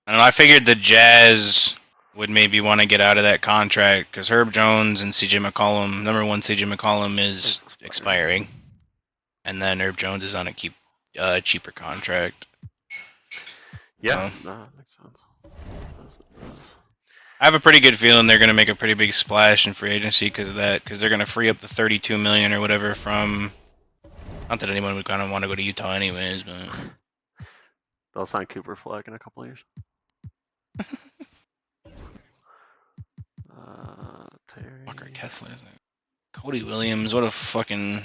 I don't know. I figured the Jazz would maybe want to get out of that contract because Herb Jones and CJ McCollum, number one CJ McCollum is It's expiring, and then Herb Jones is on a cheaper contract. Yeah, So, no, that makes sense. I have a pretty good feeling they're going to make a pretty big splash in free agency because of that, because they're going to free up the $32 million or whatever from. Not that anyone would kind of want to go to Utah anyways, but They'll sign Cooper Flag in a couple of years. Terry. Walker Kessler, Cody Williams, what a fucking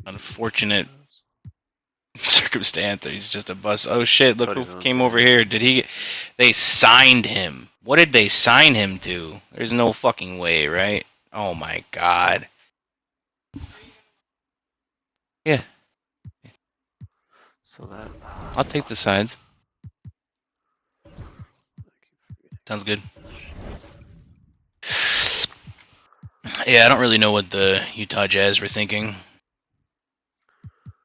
unfortunate circumstance. He's just a bust. Oh shit! Look who came over here. Did he? They signed him. What did they sign him to? There's no fucking way, right? Oh my god. Yeah. So that. I'll take the sides. Sounds good. Yeah, I don't really know what the Utah Jazz were thinking.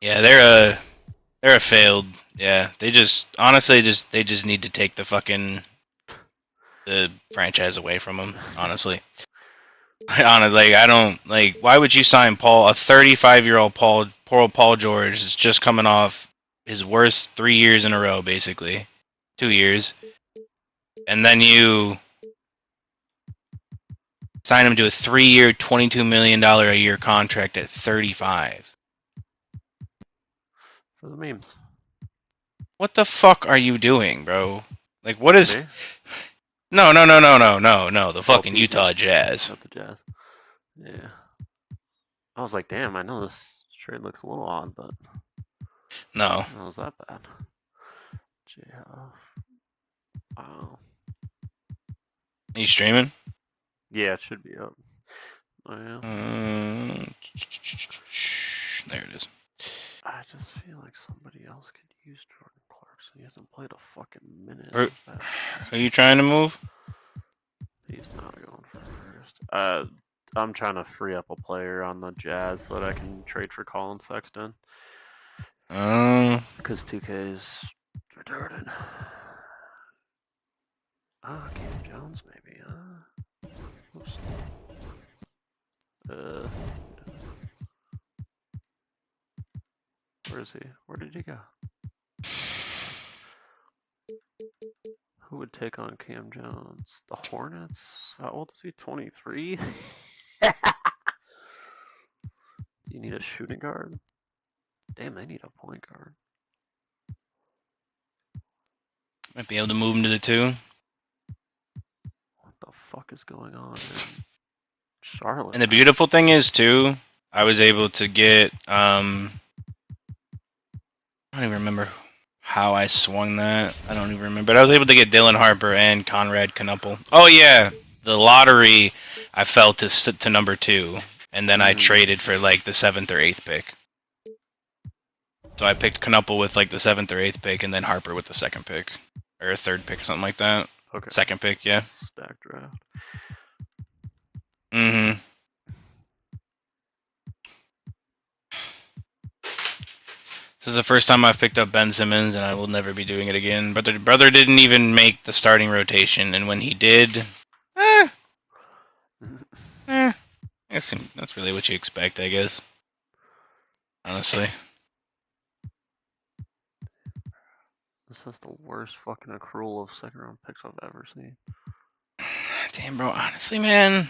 Yeah, they're a failed. Yeah, they just honestly they just need to take the franchise away from them. Honestly, like I don't like. Why would you sign Paul, a 35-year-old Paul George is just coming off his worst 3 years in a row, basically 2 years, and then you sign him to a 3-year, $22 million a year contract at 35. For the memes. What the fuck are you doing, bro? Like, what is? Me? No. The fucking Utah Jazz. Not the Jazz. Yeah. I was like, damn. I know this trade looks a little odd, but No. it was that bad. Wow. Are you streaming? Yeah, it should be up. Oh yeah. There it is. I just feel like somebody else could use Jordan Clarkson. He hasn't played a fucking minute. Are you trying to move? He's not going for first. I'm trying to free up a player on the Jazz so that I can trade for Colin Sexton. Because 2K is retarded. Oh, Cam Jones maybe, Oops. Where is he? Where did he go? Who would take on Cam Jones? The Hornets? How old is he? 23? Do you need a shooting guard? Damn, they need a point guard. Might be able to move him to the 2. What the fuck is going on in Charlotte? And the beautiful thing is, too, I was able to get, I don't even remember how I swung that. I don't even remember. But I was able to get Dylan Harper and Conrad Knuppel. Oh, yeah. The lottery, I fell to number 2. And then I traded for, like, the 7th or 8th pick. So I picked Knuppel with, like, the 7th or 8th pick, and then Harper with the 2nd pick. Or a 3rd pick, something like that. Okay. 2nd pick, yeah. Stack draft. Mm-hmm. This is the first time I've picked up Ben Simmons, and I will never be doing it again. But the brother didn't even make the starting rotation, and when he did, I guess that's really what you expect, I guess. Honestly. This is the worst fucking accrual of second-round picks I've ever seen. Damn, bro. Honestly, man.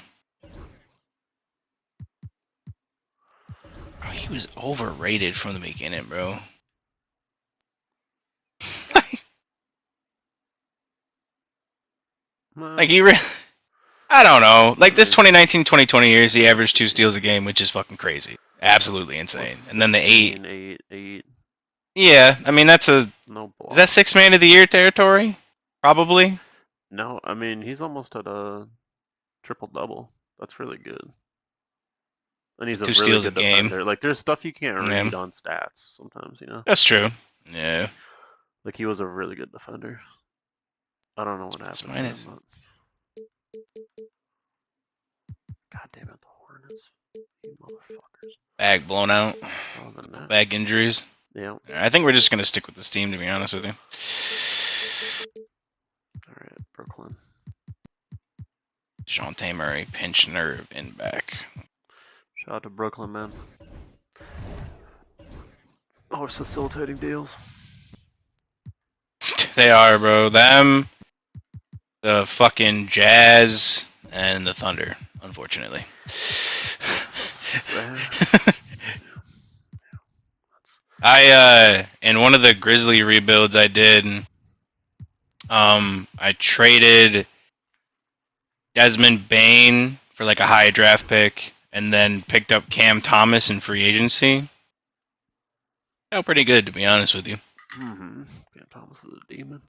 Bro, he was overrated from the beginning, bro. Like, I don't know. Like, this 2019-2020 years, he averaged 2 steals a game, which is fucking crazy. Absolutely insane. And then the 8. Yeah, I mean, that's a... No block. Is that 6 man of the year territory? Probably. No, I mean, he's almost at a triple-double. That's really good. And he's a really good defender. Like, there's stuff you can't read on stats sometimes, you know? That's true. Yeah. Like, he was a really good defender. I don't know what happened to him, but... God damn it, the Hornets. You motherfuckers. Bag blown out. Bag injuries. Yeah. I think we're just gonna stick with this team, to be honest with you. All right, Brooklyn. Dejounte Murray, pinch nerve in back. Shout out to Brooklyn, man. Always facilitating deals. They are, bro. Them, the fucking Jazz, and the Thunder, unfortunately. I in one of the Grizzly rebuilds I did, I traded Desmond Bane for like a high draft pick, and then picked up Cam Thomas in free agency. Felt pretty good, to be honest with you. Mm-hmm. Cam Thomas is a demon.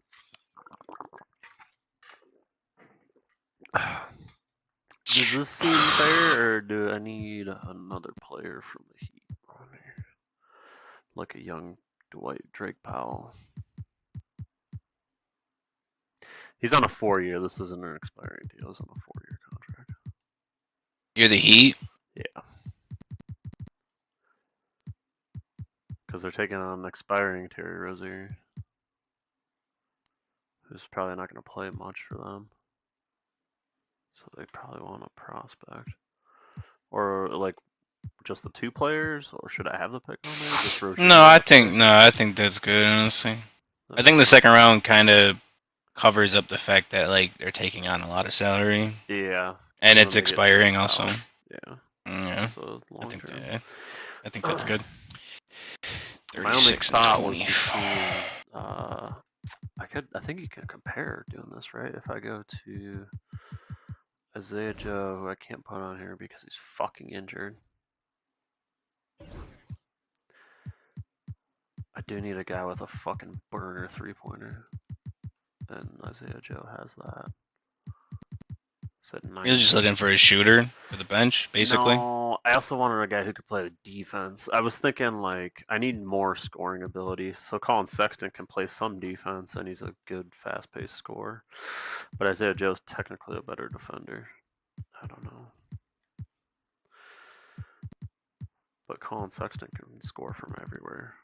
Does this seem fair, or do I need another player from the Heat on here? Like a young Dwight Drake Powell. He's on a 4-year. This isn't an expiring deal. He's on a 4-year contract. You're the Heat? Yeah. Because they're taking on expiring Terry Rozier, who's probably not going to play much for them. So they probably want a prospect. Or like just the 2 players, or should I have the pick on there? Just Rozier I think that's good, honestly. I think the second round kind of covers up the fact that like they're taking on a lot of salary. Yeah. And it's expiring also. Yeah. Yeah. So long term. I think that's good. My only thought was between I think you can compare doing this, right? If I go to Isaiah Joe, who I can't put on here because he's fucking injured. I do need a guy with a fucking burner 3-pointer. And Isaiah Joe has that. You're just looking for a shooter for the bench, basically? No, I also wanted a guy who could play defense. I was thinking, like, I need more scoring ability. So Colin Sexton can play some defense, and he's a good, fast-paced scorer. But Isaiah Joe's technically a better defender. I don't know. But Colin Sexton can score from everywhere.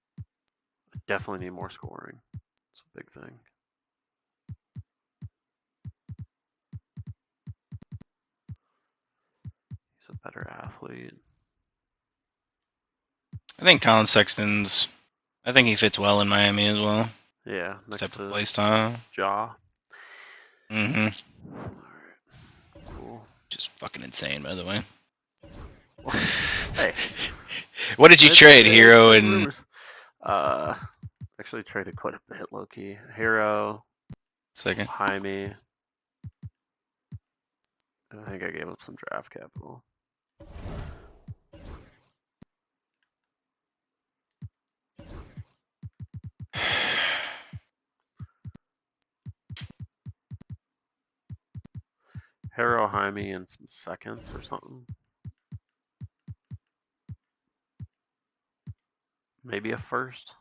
I definitely need more scoring. It's a big thing. He's a better athlete. I think Colin Sexton's. I think he fits well in Miami as well. Yeah, next type of play style. Ja. Mm-hmm. Alright. Cool. Just fucking insane, by the way. Hey. What did you trade, Hero and? Actually traded quite a bit, low-key. Hero. Second. Jaime. And I think I gave up some draft capital. Hero, Jaime, and some seconds or something. Maybe a first.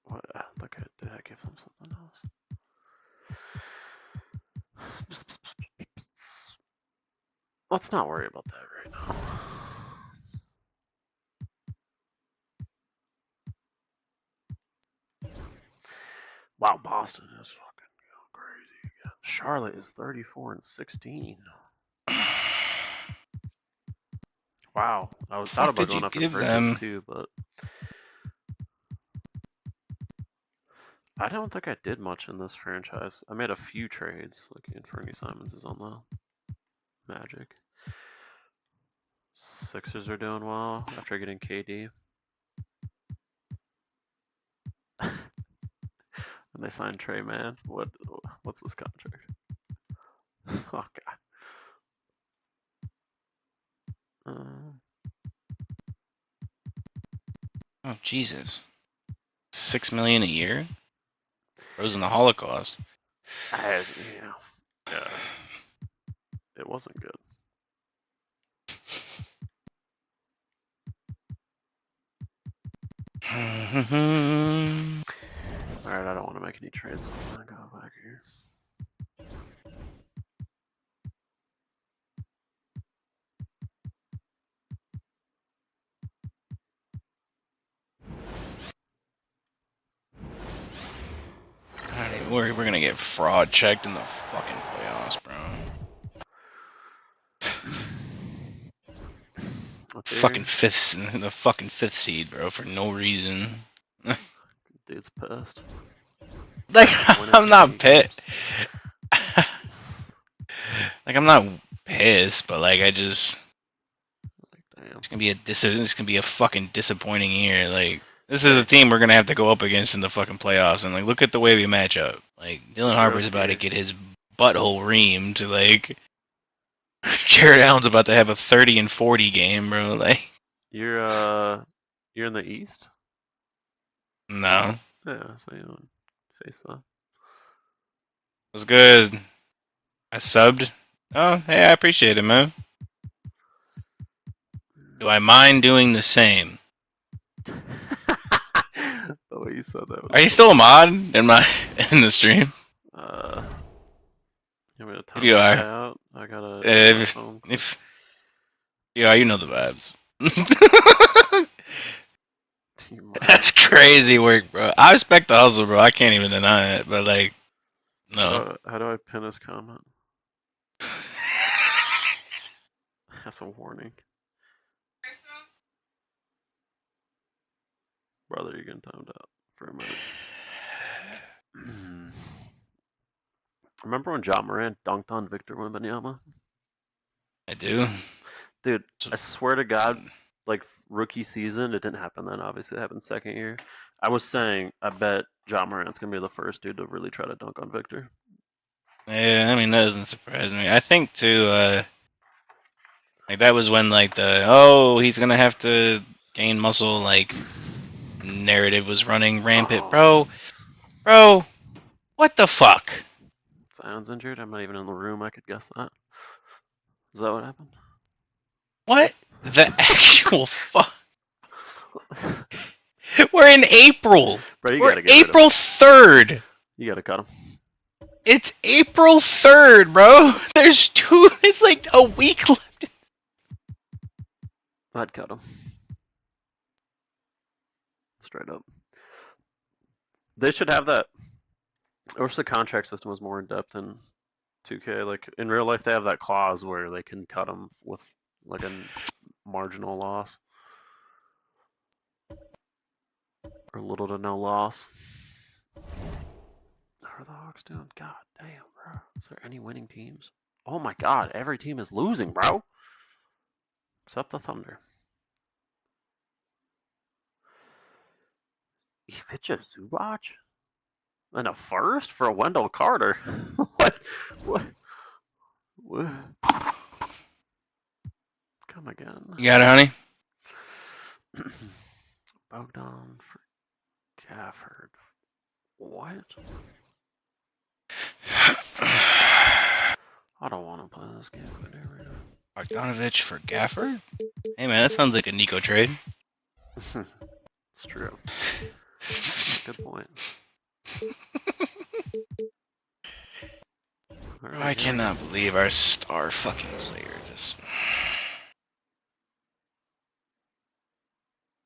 What? Did I give them something else? Let's not worry about that right now. Wow, Boston is fucking crazy again. Charlotte is 34-16. Wow, I was thought about going after Bridges too, but I don't think I did much in this franchise. I made a few trades. Like Fernie Simons is on the Magic. Sixers are doing well after getting KD. And they signed Trey Mann. What's this contract? Oh god. Oh Jesus. $6 million a year? Frozen the Holocaust. Yeah. It wasn't good. Alright, I don't want to make any trades, so I'm gonna go back here. we're gonna get fraud checked in the fucking playoffs, bro. Fucking the fucking fifth seed, bro, for no reason. Dude's pissed. Like I'm not pissed. Like I'm not pissed, but like I just it's gonna be a fucking disappointing year. Like this is a team we're gonna have to go up against in the fucking playoffs, and like look at the way we match up. Like Dylan Harper's about to get his butthole reamed. Like Jared Allen's about to have a 30 and 40 game, bro. Like you're in the East. No. Yeah, so you don't say so. It was good. I subbed. Oh, hey, I appreciate it, man. Do I mind doing the same? The way you said that. Are you still a mod in the stream? If you are, out? I gotta. If yeah, you know the vibes. That's crazy work, bro. I respect the hustle, bro. I can't even deny it, but like, no. How do I pin his comment? That's a warning. Brother, you're getting timed out for a minute. Remember when John Morant dunked on Victor Wembanyama? I do. Dude, I swear to God, like rookie season, it didn't happen then. Obviously, it happened second year. I was saying, I bet John Morant's gonna be the first dude to really try to dunk on Victor. Yeah, I mean that doesn't surprise me. I think too. Like that was when like he's gonna have to gain muscle like narrative was running rampant, bro. What the fuck? Zion's injured. I'm not even in the room. I could guess that. Is that what happened? What the actual fuck? We're in April. Bro, We're April 3rd. You gotta cut him. It's April 3rd, bro. It's like a week left. I'd cut him. Straight up. They should have that. I wish the contract system was more in depth in 2K. Like in real life, they have that clause where they can cut them with like a marginal loss or little to no loss. How are the Hawks doing? God damn, bro. Is there any winning teams? Oh my God, every team is losing, bro. Except the Thunder. Ivica Zubac? And a first for Wendell Carter? What? Come again. You got it, honey? Bogdan for Gafford. What? I don't want to play this game right now. Bogdanovich for Gafford? Hey man, that sounds like a Nico trade. It's true. Good point. I cannot believe our star fucking player just...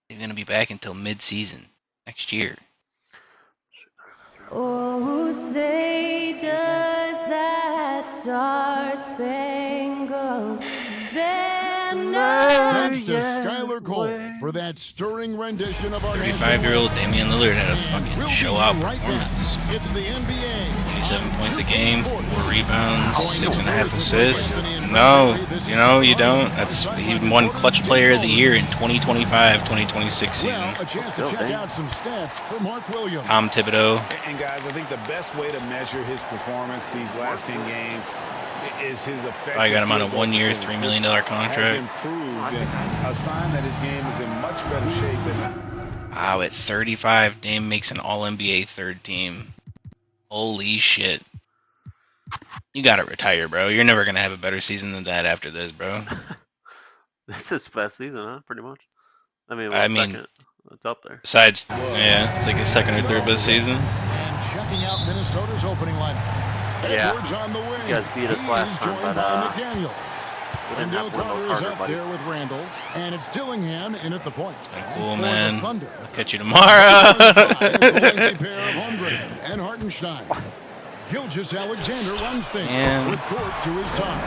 He's gonna be back until mid-season next year. Oh, say does that star-spangled banner... Thanks to Skylar Cole for that stirring rendition of our 35-year-old Damian Lillard had a fucking show-out performance. It's the NBA. 27 points a game, 4 rebounds, 6.5 assists. No, you don't. He won Clutch Player of the Year in 2025-2026 season. Well, a chance to check out some stats for Mark Williams. Tom Thibodeau. And guys, I think the best way to measure his performance these last 10 games is his effect. I got him on a 1-year, $3 million contract. Improved, a sign that his game is in much better shape than. Wow, at 35, Dame makes an All-NBA third team. Holy shit. You gotta retire, bro. You're never gonna have a better season than that after this, bro. This is his best season, huh? Pretty much. I mean, second. It's up there. Besides, yeah, it's like his second or third best season. And checking out Minnesota's opening lineup. Yeah. Edwards on the wing. You guys beat us last time, but McDaniel. we didn't have Wendell Carter's Carter, up buddy. there with Randall, and it's Dillingham in at the point. It's been cool, And for man. the Thunder, I'll catch you tomorrow. a pair of Holmgren and Hartenstein. Gilgeous Alexander runs things Man. with Dort to his side.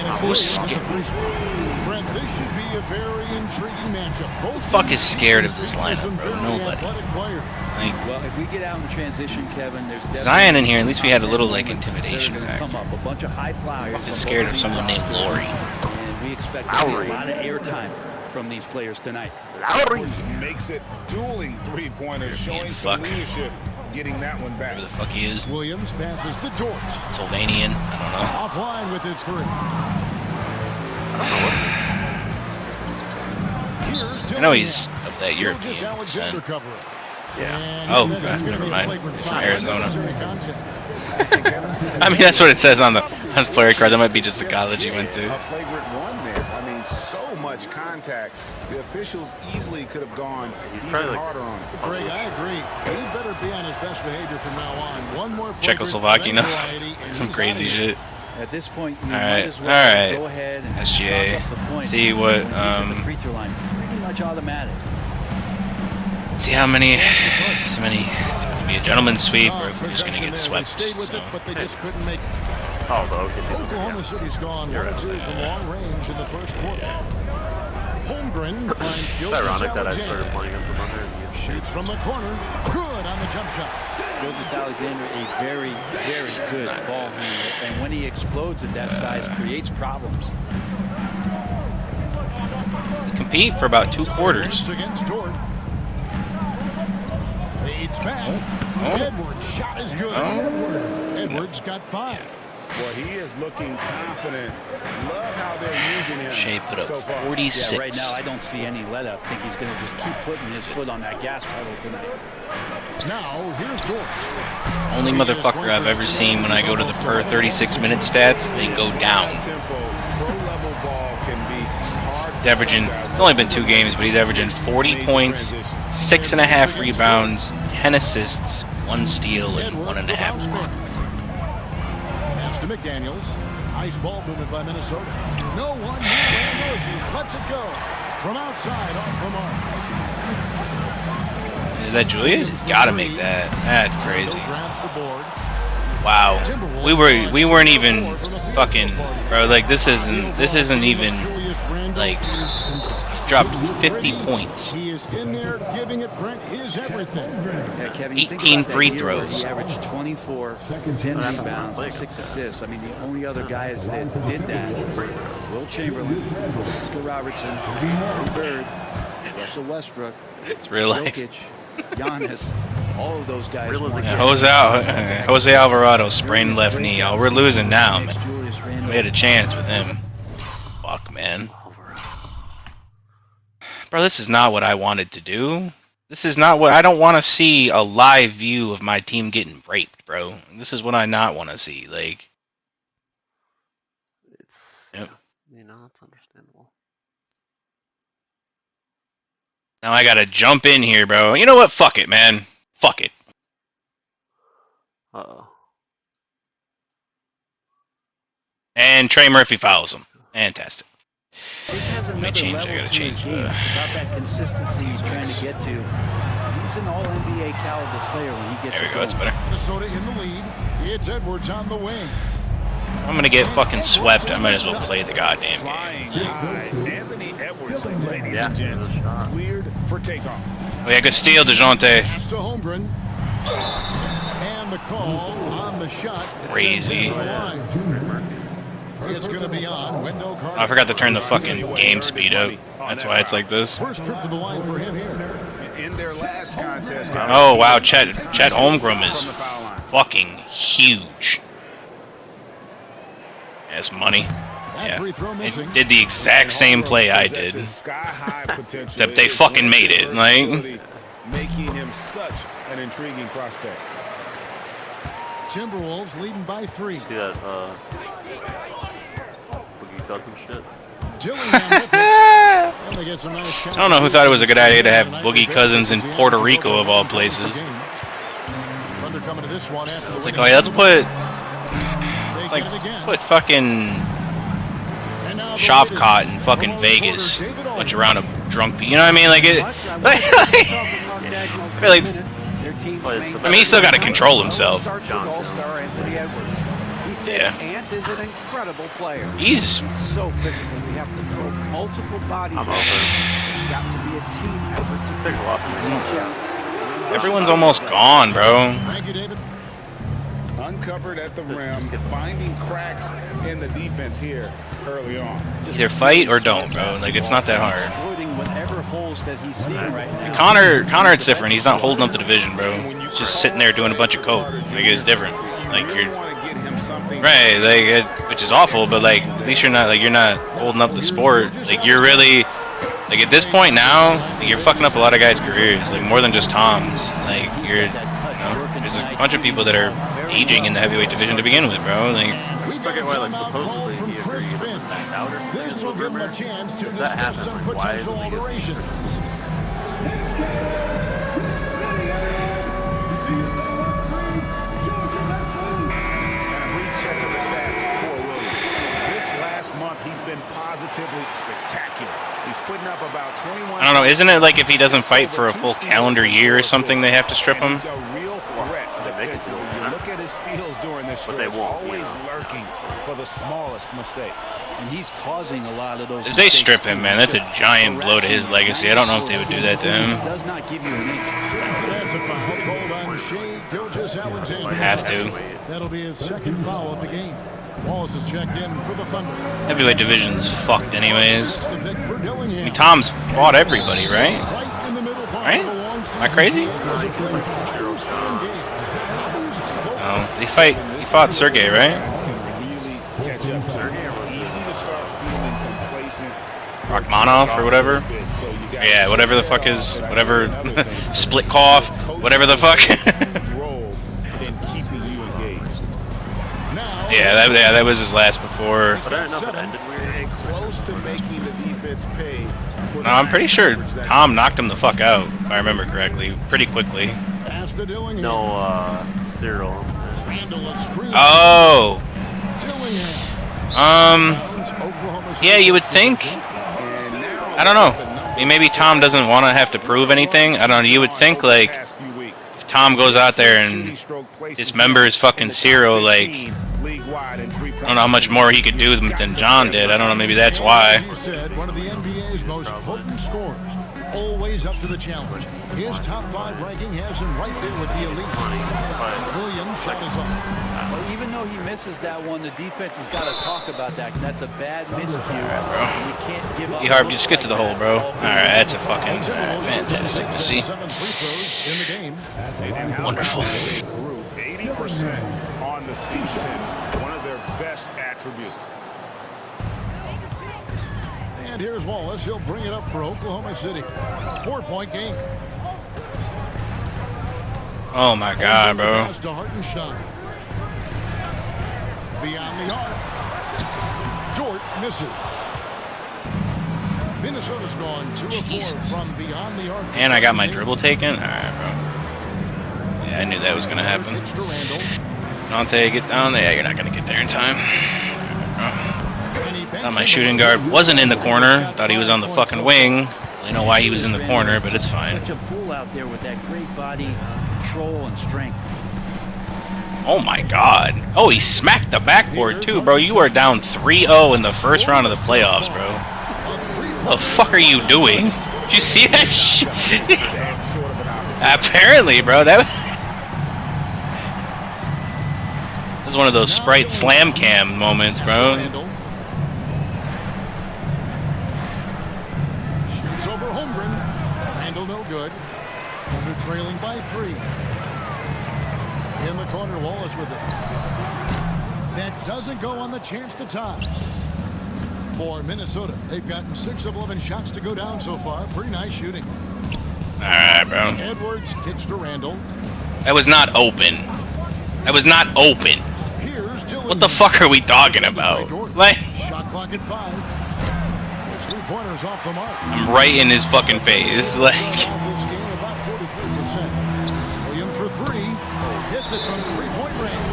And it's Who's Williams at the free spot. Brent, this should be a very intriguing matchup. Both fuck is teams scared of feature this some lineup, bro? very Nobody. athletic players. Like, Well, if we get out in transition, Kevin, there's definitely Zion in here, at least we had a little, like, moments that are intimidation gonna factor. come up. A bunch of high flyers. I'm from scared both of someone these named rosters. Lowry. And we expect to see a lot of airtime from these players tonight. Makes it dueling three-pointers, showing fuck. some leadership, getting that one back. Whatever the fuck he is. Williams passes to Dort. Sylvanian. I don't know. Offline with his three. Here's I know he's Dillingham. of that European Gilgeous Alexander descent. covering. Yeah. And Oh, that's gonna never be a mind. flagrant He's from foul. Arizona. Unnecessary contact. I mean, that's what it says on his player card. That might be just the college he went to. A flagrant one there. I mean, so much contact. The officials easily could have gone He's even probably like- harder on it. Greg, I agree. He better be on his best behavior from now on. One more flagrant Czechoslovakia, no? variety, and Some he's crazy outta here. shit. At this point, you All might right, as all well right. go ahead and SGA. chalk up the points. See what, When he's at the free throw line, pretty much automatic. See how many, if it'll be a gentleman's sweep or if we're just gonna Possession get there, swept. they stayed with So. it, but they just couldn't make it. Oh, the OKC. Oklahoma City's gone You're 1-2 right. from long range in the first quarter. Holmgren finds It's Gilgeous ironic that I started Alexander. playing him from under. and you- Shoots from the corner. Good on the jump shot. Gilgeous Alexander, a very, very good ball handler, and when he explodes at that size, creates problems. Compete for about 2 quarters. Against Dort. Fades back. Edwards' shot is good. Edwards got 5. Well, he is looking confident. Love how they're using him Shea put up so far. 46. Yeah, right now I don't see any let up. I think he's going to just keep putting his foot on that gas pedal tonight. Now, here's Dort. Only motherfucker I've ever seen when I go to the per 36-minute stats, they go down. Tempo, pro-level ball can be hard. He's averaging, it's only been 2 games, but he's averaging 40 points, 6.5 rebounds, 10 assists, 1 steal, and 1.5 blocks. Pass to McDaniels. Nice ball movement by Minnesota. No one. Daniels lets it go. From outside, off the mark. Is that Julius? He's gotta make that. That's crazy. Grabs the board. Wow. We weren't even fucking, bro. Like this isn't even like he's dropped 50 points. He is in there giving it Brent his everything. Yeah, Kevin, you think 18 about that free year where throws. He averaged 24, 10 rebounds, and 6 assists. I mean, the only other guys that did that, Will Chamberlain, Oscar Robertson, Bird, Russell Westbrook, It's real life. Jokic, Giannis, all of those guys. won. Yeah, Jose Alvarado sprained left knee. Oh, we're losing now, man. Julius Randle. We had a chance with him. Fuck, man. Bro, this is not what I wanted to do. This is not what I don't want to see a live view of my team getting raped, bro. This is what I not want to see. Like, It's, Yep. you know, it's understandable. now I gotta jump in here, bro. You know what? Fuck it, man. Fuck it. Uh-oh. And Trey Murphy fouls him. Fantastic. He has me another change, I level gotta to change his the- game. It's about that consistency he's trying to get to. He's an all-NBA caliber player when he gets There we it go. That's going. better. Minnesota in the lead. It's Edwards on the wing. I'm gonna get fucking swept. I might as well play the goddamn game. Flying high. Anthony Edwards, ladies Yeah, and gents, good shot. cleared for takeoff. Oh yeah, good steal, DeJounte. Pass to Holmgren. And the call on the shot. Crazy. It's going to be on. Wendell Carter. I forgot to turn the fucking game speed up. That's why it's like this. First trip to the line for him here. In their last contest, Oh wow, Chet Holmgren is on the foul line. fucking huge. That's money. That Yeah. free throw missing. It did the exact same play I did. Except they fucking made it, like. Making him such an intriguing prospect. Timberwolves leading by 3. See that, Boogie Cousins shit? Dillingham with it. And they get some nice I don't know who thought it was a good idea to have Boogie Cousins in Puerto Rico of all places. Thunder coming to this one after It's the like, oh yeah, let's put They like get it again. put fucking And now the Shopcott latest in fucking from Vegas, reporter David bunch Aldridge. around of drunk people. You know what I mean? Like it. Like, I feel like Their team's Well, main I mean, he's still gotta control himself. Starts with All-Star Anthony Edwards. He said Yeah. Ant is an incredible player. He's so physical. We have to throw multiple bodies. I'm at over. him. It's got to be a team effort to Takes a lot to make each that. other. everyone's almost gone, bro. Thank you, David. Uncovered at the rim, finding cracks in the defense here early on. Either fight or don't, bro. Like, it's not that hard. Exploiting whatever holes that he's seeing right now. Connor, it's different. He's not holding up the division, bro. He's just sitting there doing a bunch of coke. Like, it's different. Like, You really you're want to get him something. right, like, which is awful. But like, at least you're not holding up the sport. Like, you're really, like, at this point now, like, you're fucking up a lot of guys' careers. Like, more than just Tom's. Like, there's a bunch of people that are aging in the heavyweight division to begin with, bro. Like, I'm stuck at why, like, supposedly he agreed to back out or something. This will give him a chance to If that discuss happens, some like, why potential isn't he alterations. And a brief check of the stats for Williams. This last month, he's been positively spectacular. He's putting up about 21. I don't know. Isn't it like if he doesn't fight for a full calendar year or something, they have to strip him? He's a real threat. They make it to him, You huh? look at his steals during this But they stretch, won't, always you know. lurking for the smallest mistake. And he's causing a lot of those. If they mistakes, strip him, too. man, that's a giant blow to his legacy. I don't know if they would do that to him. Does not give you an inch. That's a foul called on Shea Gilgeous-Alexander. Have to. That'll be his second foul of the game. Wallace is checked in for the Thunder. Heavyweight division's fucked anyways. That's the pick for I Dillingham. mean, Tom's fought everybody, right? Right in the middle part Right? of the long Am I crazy? season. Oh, he fought Sergey, right? Can really catch up to him. Easy to start feeling complacent. Rachmanov or whatever. So you got Yeah, whatever the fuck is, whatever, split cough, whatever the fuck. role in keeping you engaged. Now, yeah, that was his last before. But I don't know if it ended weird. And close to making the defense pay. For No, I'm pretty sure Tom knocked him the fuck out, if I remember correctly, pretty quickly. pass to Dillingham. No, Cyril. Randall a screen. Oh, Dillingham. Oklahoma yeah, you would think. I don't know. I mean, maybe Tom doesn't want to have to prove anything. I don't know. You would think, like, if Tom goes out there and dismembers fucking Cyril, like, I don't know how much more he could do than John did. I don't know. Maybe that's why. He said one of the NBA's most potent scorers. Always up to the challenge. His top 5 ranking has him right there with the elite. Williams shot is off. Well, even though he misses that one, the defense has got to talk about that. That's a bad miscue. You can't give up. Harb, just get to the hole, bro. All right, that's a fucking fantastic to see. 7 free throws in the game. Wonderful. 80% on the season. One of their best attributes. And here's Wallace. He'll bring it up for Oklahoma City. 4-point game. Oh my God, bro. Pass to Hartenstein. Beyond the arc. Dort misses. Minnesota's gone 2 of 4 Jesus. from beyond the arc. And I got my dribble taken. All right, bro. Yeah, I knew that was gonna happen. Pitch to Randall. Dante, get down there. Yeah, you're not gonna get there in time. And he banks Thought my it shooting away. guard wasn't in the corner. Thought he was on the fucking wing. I don't know why he was in the corner, but it's fine. Such a bull out there with that great body control and strength. Oh my God. Oh, he smacked the backboard too, bro. You are down 3-0 in the first round of the playoffs, bro. What the fuck are you doing? Did you see that shit? Apparently, bro. That was one of those Sprite slam cam moments, bro. Randall. Shoots over Holmgren. Randall no good. Thunder trailing by 3. In the corner, Wallace with it. That doesn't go on the chance to tie. For Minnesota, they've gotten 6 of 11 shots to go down so far. Pretty nice shooting. Alright, bro. Edwards kicks to Randall. That was not open. That was not open. Here's Dillingham. What the fuck are we talking about? Like, Shot clock at 5. His 3-pointers off the mark. I'm right in his fucking face. Like, This game about 43%. Williams for 3. Hits it from 3-point range.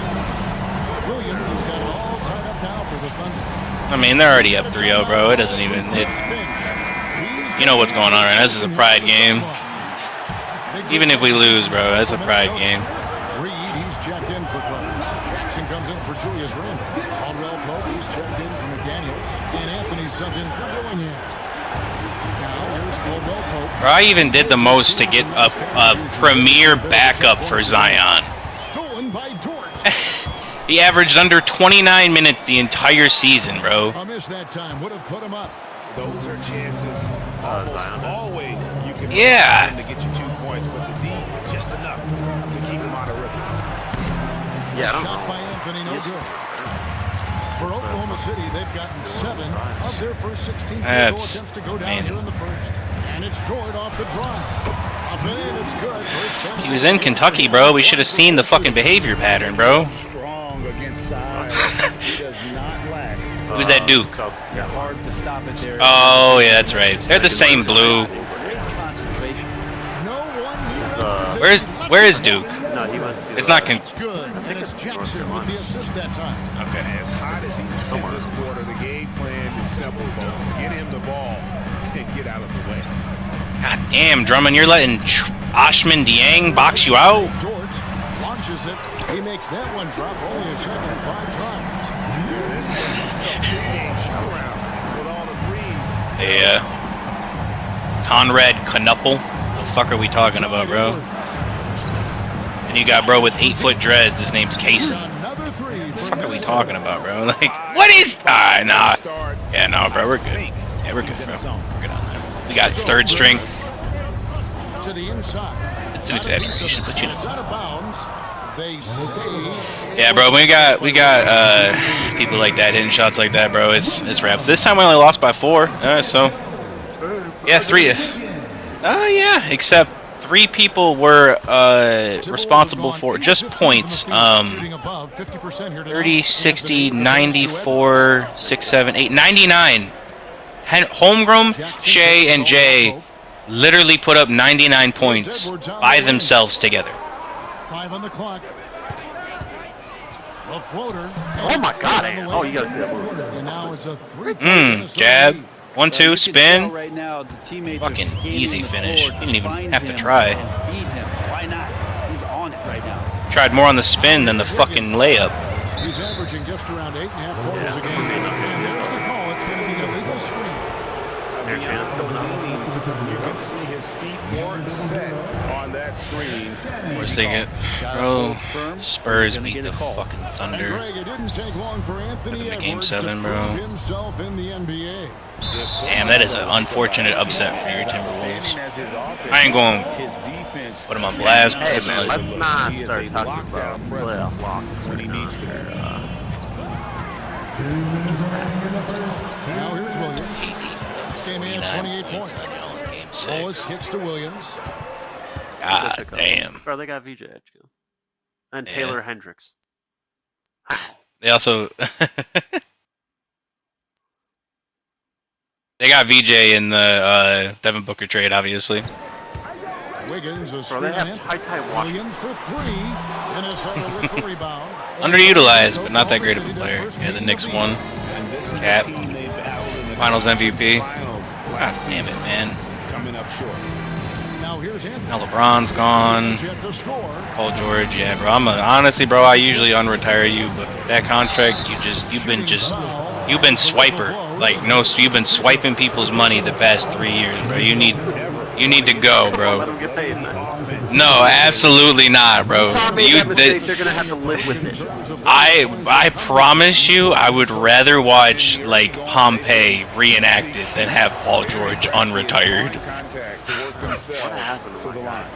Williams has got it all tied up now for the Thunder. I mean, they're already up 3-0, bro. It doesn't even. You know what's going on right now. This is a pride game. Even if we lose, bro, that's a pride game. Reed, he's checked in for Clark. Jackson comes in for Julius Randle. Caldwell Pope, he's checked in for McDaniels. And Anthony subbed in for Dillingham. Now here's Caldwell Pope. Bro, I even did the most to get a premier backup for Zion. Stolen by Dort. He averaged under 29 minutes the entire season, bro. A miss that time would have put him up. Those are chances. Always you can Yeah. to get you 2 points, but the D just enough to keep him out of rhythm. Yeah, I don't Shot know. by Anthony, no good. For Oklahoma City, they've gotten 7 of their first 16 field goal That's attempts to go down here in the first. And it's Dort off the drive. Up and in, it's good. First pass. He was in Kentucky, bro. We should have seen the fucking behavior pattern, bro. Strong against size. He does not lack. Who's that Duke? Hard to stop it there. Oh, yeah, that's right. They're the same blue. Great concentration. No one near Where is Duke? No, he went to. It's not It's good. And it's Jackson with the assist that time. Okay. As hot as he's been this quarter, the game plan is simple, folks. Get him the ball and get out of the way. God damn, Drummond, you're letting Ashman Dieng box you out? Dort launches it. He makes that one drop only a second in 5 tries. This is a big shout around with all the threes. Yeah. Conrad Knuppel. The fuck are we talking about, bro? And you got bro with 8-foot dreads. His name's Casey. Another 3. What the fuck are we talking about, bro? Like, what is? Nah. Yeah, no, bro, we're good. Yeah, we're good, bro. We're good on that. We got 3rd string. To the inside. It's an exaggeration, but you It's know. out of bounds. They say Yeah, bro, we got people like that hitting shots like that, bro. It's raps. This time we only lost by 4. So yeah, 3. Yeah, except 3 people were responsible for just points. 30, 60, 94, 6, 7, 8, 99. Holmgren, Shea, and Jay literally put up 99 points by themselves together. 5 on the clock. A floater. Oh my God! Oh, you gotta see that move. And now it's a 3. Jab. 1, 2, You can spin. tell right now the teammates are Fucking skating easy the finish. floor You to didn't even find have to him try. and feed him. Why not? He's on it right now. Tried more on the spin than the fucking layup. He's averaging just around 8.5 quarters a game. And there's the call. It's going to be an illegal screen. Their chance coming up. You can see his feet more set on that screen. Where's they get? Bro, Spurs beat the fucking And Thunder. Greg, it didn't take long for Anthony Look at the game Edwards 7, to bro. prove himself in the NBA. Damn, that is an unfortunate upset for your Timberwolves. I ain't going to put them on blast. Hey Because man, let's not start He is a talking lockdown about presence playoff losses when he right now. needs to be. Now here's Williams. This game he had 28 points. Game Wallace 6. kicks to Williams. God damn. Bro, they got VJ Edgecombe. And Yeah. Taylor Hendricks. They also they got VJ in the Devin Booker trade, obviously. Wiggins a Bro, screen they on have him. Ty Washington. Williams for 3. Minnesota with the rebound. Underutilized, but not that great of a player. Yeah, the Knicks won. Cap. Finals MVP. God damn it, man. Coming up short. Now here's Anthony. Now LeBron's gone. Yet to score. Paul George, yeah, bro. Honestly, bro, I usually unretire you, but that contract, you've been swiper. Like, no, you've been swiping people's money the past 3 years, bro. You need to go, Let bro. them get paid, man. No, absolutely not, bro. Tom made that mistake, they're gonna have to live with it. I promise you, I would rather watch like Pompeii reenacted than have Paul George unretired. What happened to the line?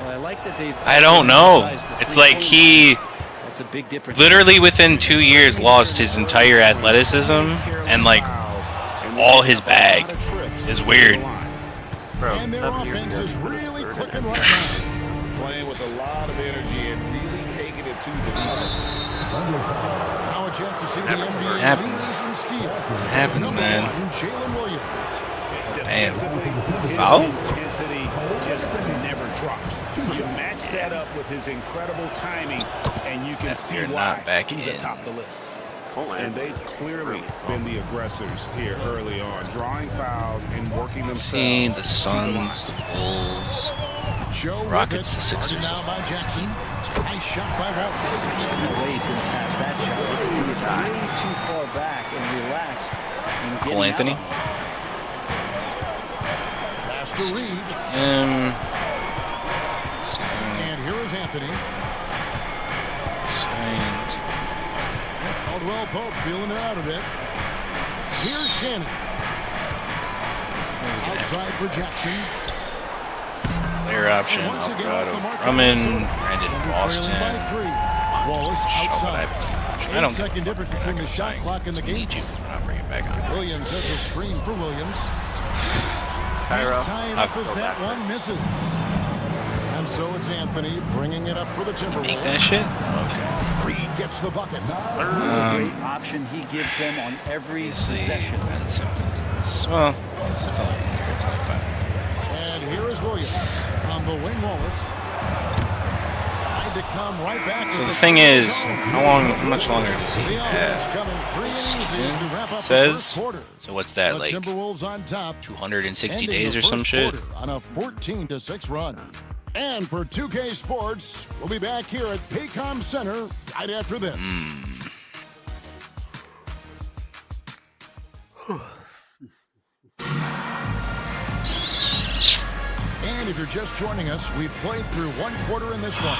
Well, I like that they. I don't know. It's like he That's a big difference. literally within 2 years lost his entire athleticism and like all his bag. It's weird. Bro, And their 7 years offense ago. is really they're clicking gonna- right now. Playing with a lot of energy and really taking it to the top. Now a chance to see the NBA Happens. leaders in steal. It happens, Number man. 1, Jalen Williams. Damn. His Foul? intensity just never drops. You match that up with his incredible timing, and you can see They're why not back he's in. atop the list. Cole And they've clearly been the aggressors here early on, drawing fouls and working themselves. Seeing the to line. Suns, the Bulls. Joe Rockets with to it. Sixers. Guarded now by Jackson. Nice shot by Wallace. There's no way he's going to pass that shot. He is way too far back and relaxed. And Cole Anthony. Pass to Reed. And here is Anthony. Caldwell Pope feeling it out a bit. Here's Shannon. Outside for Jackson. Player option. Alvarado. Drummond. Brandon Boston. Wallace outside. I don't Second difference between the shot clock and the game. Need you. I'll bring it back on. Williams has a screen for Williams. Cairo. Tying up as that one misses. And so it's Anthony bringing it up for the Timberwolves. Make that shit? Okay. Reed gets the bucket. Great option he gives them on every possession. Well, it's only here. It's only 5. And here is Williams on the wing. Wallace tried to come right back. So the thing is, how much longer does he have this season? It says. So what's that, like Timberwolves on top, 260 days or some shit? On a 14-6 run. And for 2K Sports, we'll be back here at Paycom Center right after this. And if you're just joining us, we've played through one quarter in this one.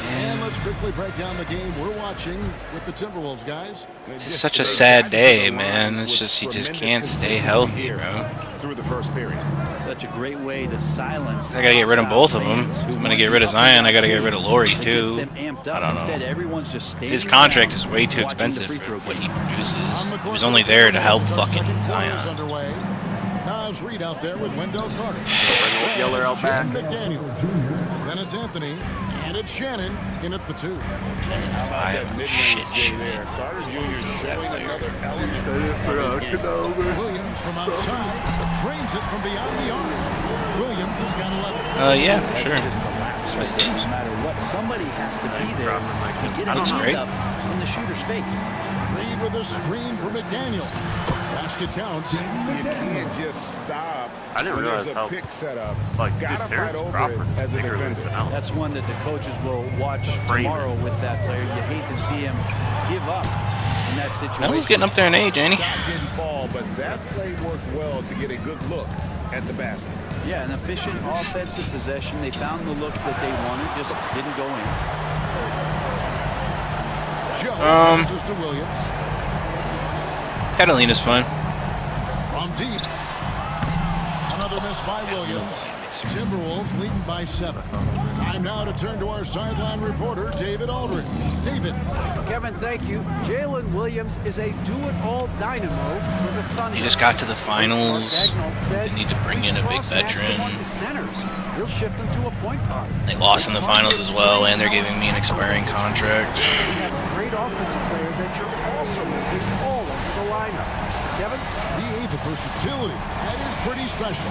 And let's quickly break down the game we're watching with the Timberwolves, guys. It's such a sad day, man. It's just he just can't stay healthy, bro. Through the first period. Such a great way to silence. I gotta get rid of both of them. If I'm gonna get rid of Zion, I gotta get rid of Laurie too. I don't know. Instead, everyone's just His contract is way too expensive for what he produces. He was only there to help fucking Zion. Nas Reed out there with Wendell Carter. Yeller out back. McDaniel. Then it's Anthony. And it's Shannon in at the 2. Shit. Carter Jr. showing another element. Williams from outside drains it from beyond the arc. Williams has got 11. Yeah, for sure. Just a lapse right there. No matter what, somebody has to be there and get a hand up in the shooter's face. Reed with a screen for McDaniel. Basket counts. You can't just stop. I didn't realize there's how, a pick set up. like, Gotta dude, fight Terrence over Crawford it is as a bigger than defender. Vanilla. That's one that the coaches will watch tomorrow with that player. You hate to see him give up in that situation. Now he's getting up there in age, ain't he? Shot didn't fall, but that play worked well to get a good look at the basket. Yeah, an efficient offensive possession. They found the look that they wanted, just didn't go in. Joe passes to Williams. Catalina's fine. From deep. Another miss by Williams. Timberwolves leading by 7. Time now to turn to our sideline reporter, David Aldridge. David. Kevin, thank you. Jalen Williams is a do-it-all dynamo for the Thunder. He just got to the finals. They need to bring in a big veteran. He'll shift them to a point guard. They lost in the finals as well, and they're giving me an expiring contract. We have a great offensive player that you're also moving all over the lineup. Kevin? The eighth versatility. That is pretty special.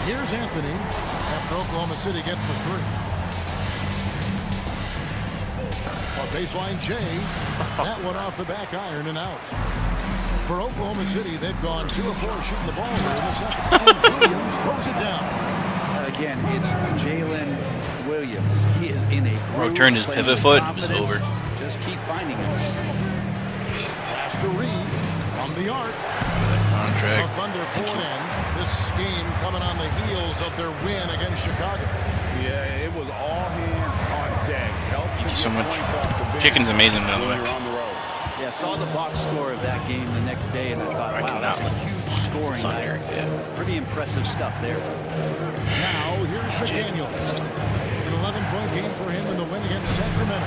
Here's Anthony after Oklahoma City gets the 3. A baseline J. That one off the back iron and out. For Oklahoma City, they've gone 2 of 4 shooting the ball here in the second. And Williams throws it down. Again, it's Jalen Williams. He is in a groove, Turned his playing pivot with foot, it was confidence. over. Just keep finding him. Pass to Reed from the arc. The Contract. Thunder pull it in. This game coming on the heels of their win against Chicago. Yeah, it was all hands on deck. Helps Thank to you so get much. points off the bench Chicken's amazing, by the when way. you're on the road. Yeah, saw the box score of that game the next day, and I thought, I wow, that's a cannot. huge scoring Thunder, night. yeah. Pretty impressive stuff there. Now, here's McDaniel. An 11-point game for him in the win against Sacramento.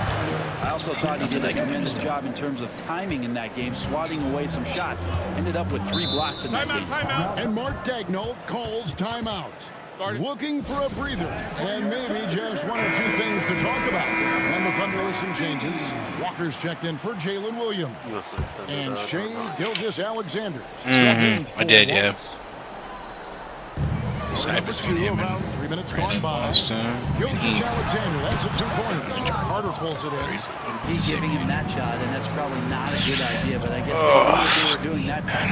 I also thought he did a tremendous job in terms of timing in that game, swatting away some shots. Ended up with 3 blocks in that game. And Mark Daigneault calls timeout. Looking for a breather and maybe just 1 or 2 things to talk about. And the Thunder with some changes. Walker's checked in for Jalen Williams. You must have extended And that. Shea Gilgeous-Alexander. I did, yeah. Side Number between 2 him around and 3 minutes gone Brandon by. Boston. Gilgeous-Alexander, that's a 2-pointer. Carter pulls it in. He's giving him that shot, and that's probably not a good idea, but I guess they knew what they were doing that time.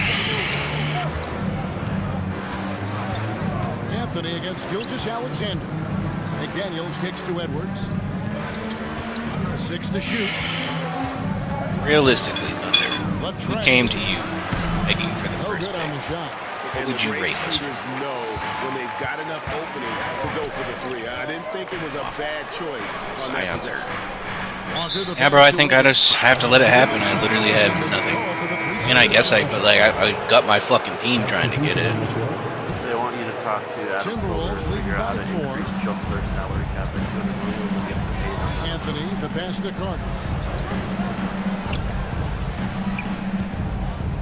Anthony against Gilgeous-Alexander. McDaniels kicks to Edwards. 6 to shoot. Realistically, Thunder, we Latrell. came to you begging for the No first good on pick. the shot. What would you rate this one? Shooters know when they've got enough opening to go for the three. I didn't think it was a bad choice. on that Scions possession. Walker, the Yeah, bro, I pass to think I Williams. just have to let it happen. I literally had nothing. And I guess I got my fucking team trying to get it. They want you to talk to Adam Silver Timberwolves and figure leading out how by to 4. increase just their salary cap and put it and get paid on that. Anthony, the pass to Carter.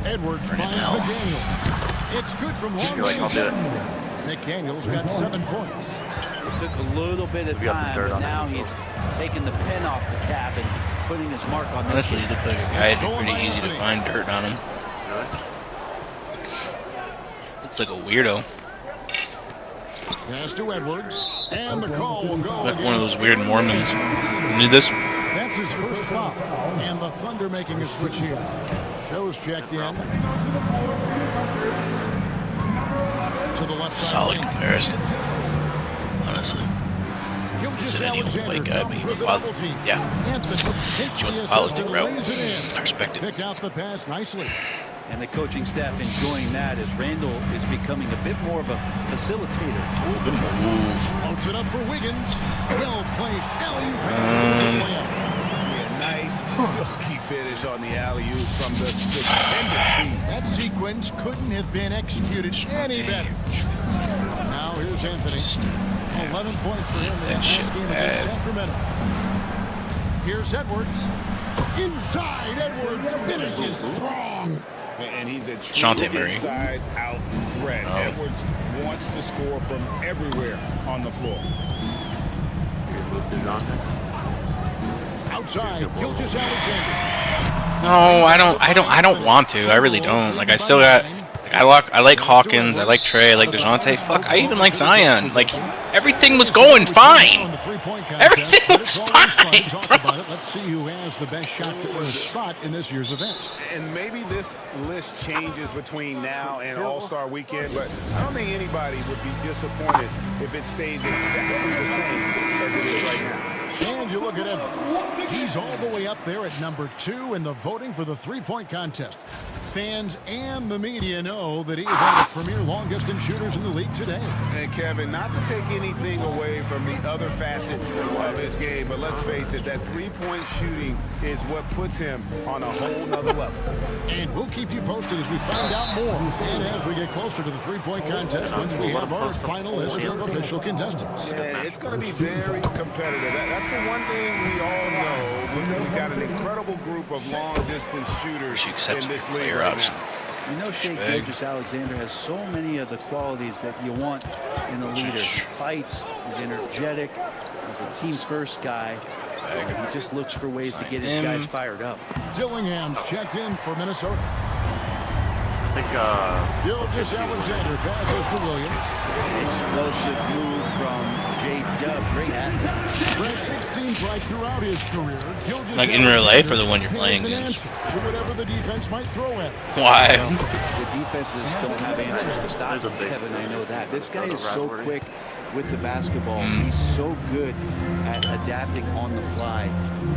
Edwards finds hell. McDaniel. It's good from long You're like, I'll do it. McDaniel's got 7 points. It took a little bit of We got some time, dirt but on now him, so. he's taking the pen off the cap and putting his mark on this Honestly, game. it looked like a guy had pretty easy to find dirt on him. Really? Looks like a weirdo. Pass to Edwards. And the call will go. Like one of against those weird Mormons. You need this? That's his first foul. And the Thunder making a switch here. Joe's checked in. To the left side. Solid lane. comparison. Honestly. Gilgeous Said any old Alexander white guy, comes but with the well, double team. yeah. Anthony takes He the went the assist politic and route. lays it in. I respect it. Pick out the pass nicely. And the coaching staff enjoying that as Randall is becoming a bit more of a facilitator. Good move. Floats it up for Wiggins. Well placed alley-oop pass into the layup. Yeah, nice silky finish on the alley-oop from the stupendous feed. That sequence couldn't have been executed any better. Now here's Anthony. 11 points for him in that shit last game against bad. Sacramento. Here's Edwards. Inside, Edwards finishes strong. And he's a Shante true Murray. inside-out threat. Oh. Edwards wants to score from everywhere on the floor. You move to Jonte. Outside, Gilgeous Alexander. No, I don't want to. I really don't. Like, I still got. Like, I like Hawkins. I like Trey. I like DeJounte. Fuck, I even like Zion. Like, everything was going fine. Everything was fine, Talk bro. about it. Let's see who has the best shot or spot in this year's event. And maybe this list changes between now and All-Star Weekend, but I don't think anybody would be disappointed if it stays exactly the same as it is right now. And you look at him. He's all the way up there at number 2 in the voting for the three-point contest. Fans and the media know that he is one of the premier long-distance shooters in the league today. And Kevin, not to take anything away from the other facets of his game, but let's face it, that three-point shooting is what puts him on a whole nother level. And we'll keep you posted as we find out more. And as we get closer to the three-point contest, once we have our final list of official contestants. And it's going to be very competitive. That's the one thing we all know. We've got an incredible group of long-distance shooters She accepted in this the league player right option. now. You know, Shea Big. Gilgeous-Alexander has so many of the qualities that you want in a leader. Fights, he's energetic, he's a team-first guy. He just looks for ways to get his guys fired up. Dillingham's checked in for Minnesota. I think Gilgeous Alexander passes to Williams. Explosive move from J-Dub. Great hat. Brett, it seems like throughout his career, Gilgeous Like in real life or the Alexander one you're playing has an against? answer to whatever the defense might throw at him. Why? The defenses don't have answers to stop There's a him, big Kevin. I know that. This guy is so rivalry. quick with the basketball. He's so good at adapting on the fly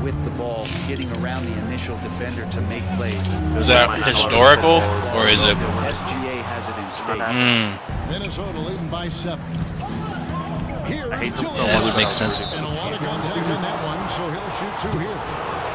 with the ball, getting around the initial defender to make plays. Is that historical or is it? SGA has it in spades. Minnesota leading by 7. Here I hate is them so Gilliam. Yeah, that would make sense. And a lot of contact on that one, so he'll shoot 2 here.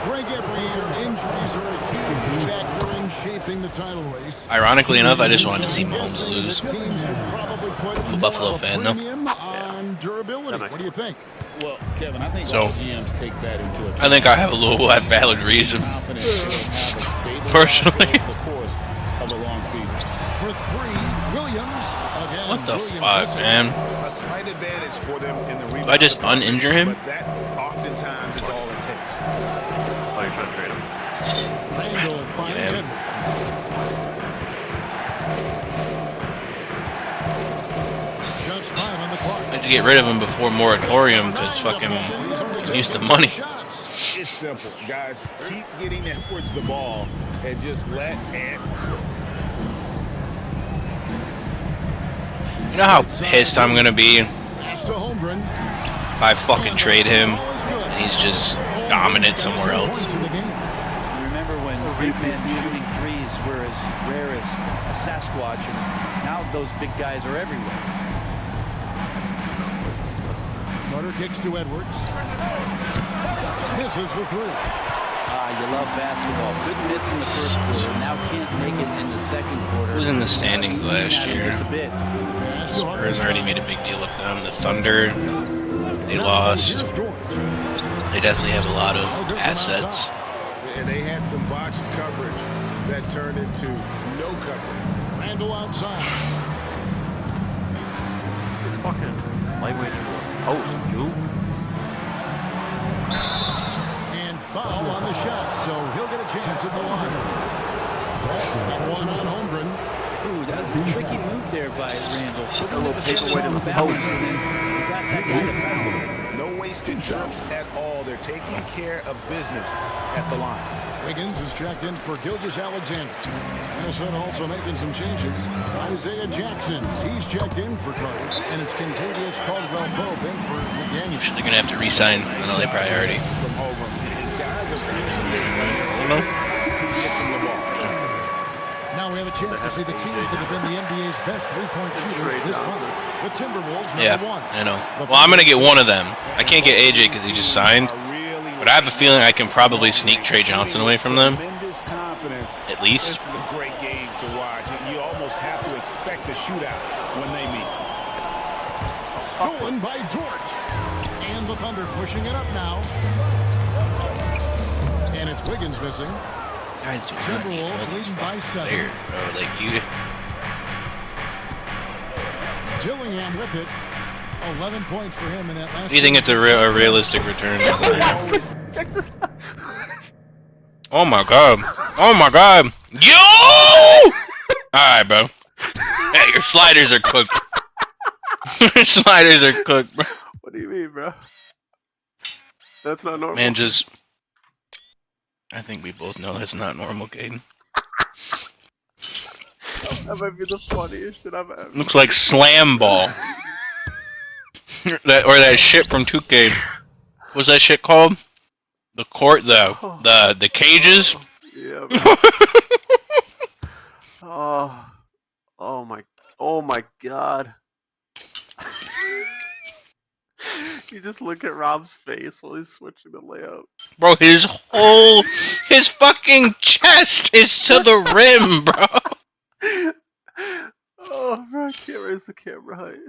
Greg, every year injuries are a huge factor in shaping the title race. Ironically enough, I just wanted to see Mahomes lose. The teams should probably put I'm a Buffalo more of fan, though. premium on durability. What do you think? Well, Kevin, I think So, all GMs take that into account. I think I have a little valid reason. Confident they'll have a stable Personally. roster over the course of a long season. For 3, Williams. Again, What the Williams fuck, missing. man? A slight advantage for them in the rebound. Do I just uninjure him? But that oftentimes is all it takes. Oh, you're trying to trade him. Randall finds Yeah. Edwards. Just 5 on the clock. I had to get rid of him before moratorium because fucking used the money. It's simple, guys. Keep getting Edwards the ball and just let Ant. You know how pissed I'm gonna be Pass to Holmgren. if I fucking trade him, and he's just dominant somewhere else. Remember when big men shooting threes were as rare as a Sasquatch, and now those big guys are everywhere. Carter kicks to Edwards. Misses the three. You love basketball. Couldn't miss in the first quarter. Now can't make it in the second quarter. Who was in the standings last year? Just a bit. Spurs already made a big deal with them. The Thunder, they lost. They definitely have a lot of assets. And they had some botched coverage that turned into no coverage. Randall outside. It's fucking lightweight in the post, Jew. And foul on the shot, so he'll get a chance at the line. That one on Holmgren. Ooh, that was a tricky move there by Randall. Put A little paperweight in the balance, post. and then he got that guy to foul. No wasted jumps at all. They're taking care of business at the line. Wiggins is checked in for Gilgeous-Alexander. Minnesota also making some changes. Isaiah Jackson, he's checked in for Carter. And it's Contavious Caldwell-Pope in for McDaniel. They're gonna have to re-sign an LA priority. From over. His guys are I don't know. Now we have a chance to see the teams that have been the NBA's best three-point shooters this month. The Timberwolves, Yeah, number one. I know. Well, I'm gonna get one of them. I can't get AJ because he just signed, but I have a feeling I can probably sneak Trey Johnson away from them. Tremendous confidence. At least. This is a great game to watch. You almost have to expect a shootout when they meet. Stolen by Dort. And the Thunder pushing it up now. And it's Wiggins missing. Guys, do not Timberwolves know this leading by fucking 7. player, bro. Like you. Gillingham with it. 11 points for him in that last. Do you think it's a realistic return? Check this out. Oh my god! Oh my god! Yo! All right, bro. Hey, your sliders are cooked. Your sliders are cooked, bro. What do you mean, bro? That's not normal. Man, just. I think we both know that's not normal, Caden. That might be the funniest shit I've ever. Looks like slam ball. that shit from 2K. What's that shit called? The court, the cages. Yeah. Bro. Oh my god. You just look at Rob's face while he's switching the layup. Bro, his fucking chest is to the rim, bro. Oh, bro, I can't raise the camera height.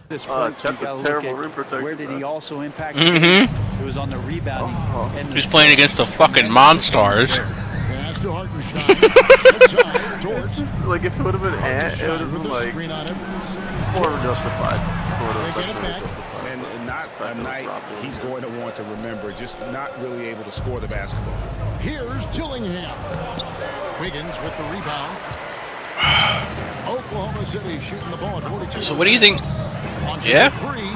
This point, that's you a gotta look terrible at rim protection, where did he bro. also impact? Mm-hmm. It was on the rebounding. And He's playing against the fucking Monstars. Pass to Hartenstein. Outside, Dort. It's just, like, if it would have been Ant, it would have with been the like screen on Edwards. more justified. Sort of. They get it That's back. justified. And not a night he's going to want to remember, just not really able to score the basketball. Here's Gillingham. Wiggins with the rebound. Oklahoma City shooting the ball at 42. So what do you think? Launches Yeah? a three,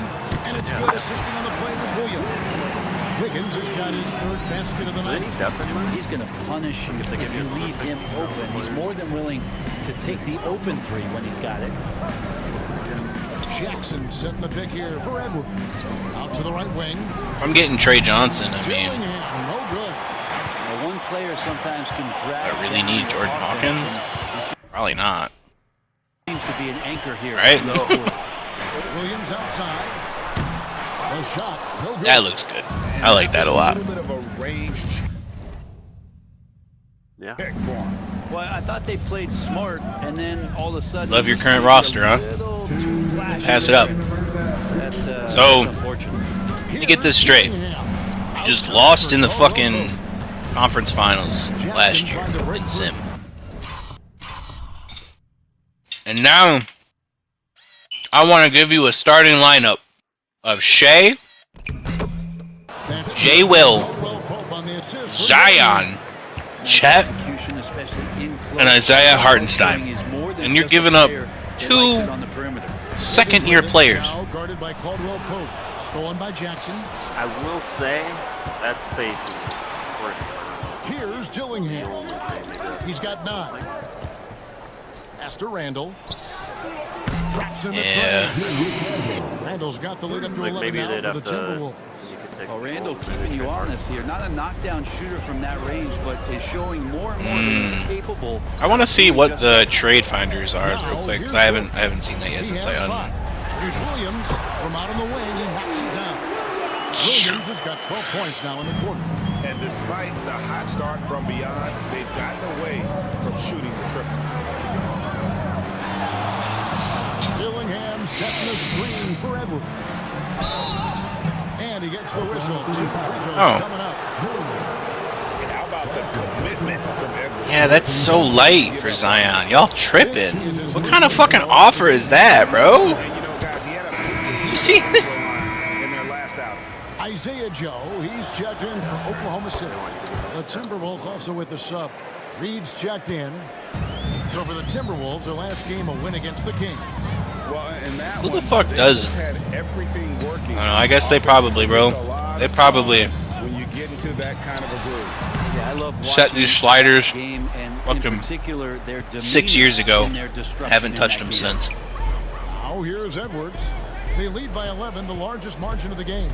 and it's good. Assisting on the play was Williams. Wiggins has got his third basket of the night. Any depth anywhere? he's going to punish you if you leave him open. He's more than willing to take the open three when he's got it. Jackson setting the pick here for Edwards. Out to the right wing. I'm getting Trey Johnson. I mean, Gillingham, no good. Now, one player sometimes can drag. I really down need your Jordan offense, Hawkins. and Probably not. he seems to be an anchor here. Right? in this quarter. Williams outside. The shot, no good. That looks good. I like that a lot. A little bit of a range Yeah. check for him. Well, I thought they played smart, and then all of a sudden. Love your it was current maybe roster, a huh? little too flashy Pass it up. That, So- that's unfortunate. Let me get this straight. You just lost in the fucking conference finals last year in Sim. And now, I want to give you a starting lineup of Shea, J. Will, Zion, Chet, Execution, especially in close, and Isaiah Hartenstein. is more than And you're just a giving up player that two likes it on the perimeter. second-year players. Now guarded by Caldwell-Pope. Stolen by Jackson. I will say that spacing is pretty good. Here's Gillingham. He's got 9. Pass to Randall. Drops in the Yeah. tray. Randall's got the lead up to Like 11 maybe now they'd for the have to. Timberwolves. You could take Well, control Randall of the keeping you trade market. honest here. Not a knockdown shooter from that range, but is showing more and more that he's capable. I want to see of what just the that. trade finders are real quick, because I haven't seen that yet He since has I five. Here's Williams from out on the wing. He knocks it down. Williams has got 12 points now in the quarter. And despite the hot start from beyond, they've gotten away from shooting the triple. Dillingham setting the screen for Edwards. And he gets the whistle. 2 free throws coming up. And how about the commitment from Edwards? Yeah, that's so light for Zion. Y'all tripping. What kind of fucking offer is that, bro? And you know, guys, he had a big game You see in their last outing. Isaiah Joe, he's checked in for Oklahoma City. The Timberwolves also with the sub. Reed's checked in. So for the Timberwolves, their last game a win against the Kings. Well, in that Who the one, fuck they does- just had everything working. I don't know, I guess they probably, bro. It's a lot They of probably- fun when you get into that kind of a groove. Yeah, I love Set watching these sliders. that game and in Fucking particular their 6 years ago. demeanor in their destruction Haven't in touched that them game. since. Now here's Edwards. They lead by 11, the largest margin of the game.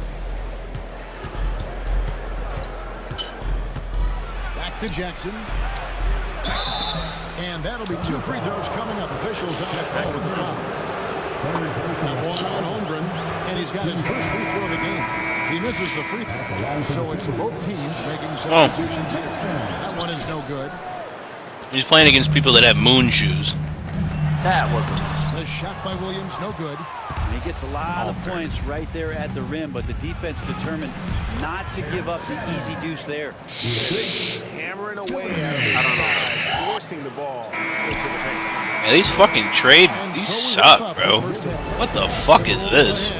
Back to Jackson. And that'll be 2 free throws coming up. Officials on the call with the foul. That one on Holmgren, and he's got his first free throw of the game. He misses the free throw. So it's both teams making substitutions here. That one is no good. He's playing against people that have moon shoes. That wasn't. The shot by Williams, no good. And he gets a lot of points right there at the rim, but the defense determined not to give up the easy deuce there. Hammering away at him. I don't know. Forcing the ball into the paint. Yeah, these fucking trade, And these so we wrap suck, up bro. the first half. What the fuck is this?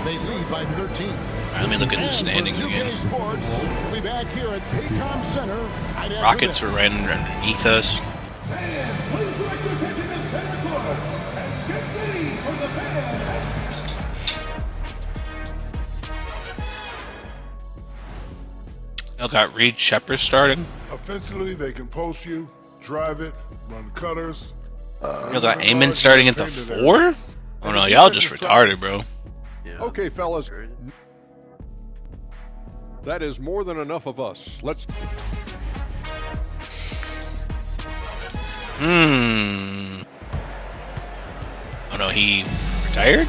They lead by 13. Alright, let me look at the standings again. Sports, we'll be back here at Paycom Center. Right after Rockets this. were right underneath us. Y'all got Reed Shepard starting. Offensively, they can post you, drive it, run cutters. Y'all got Amon starting at the 4? Oh no, y'all just retarded, bro. Yeah. Okay, fellas. That is more than enough of us. Let's. Oh no, he retired?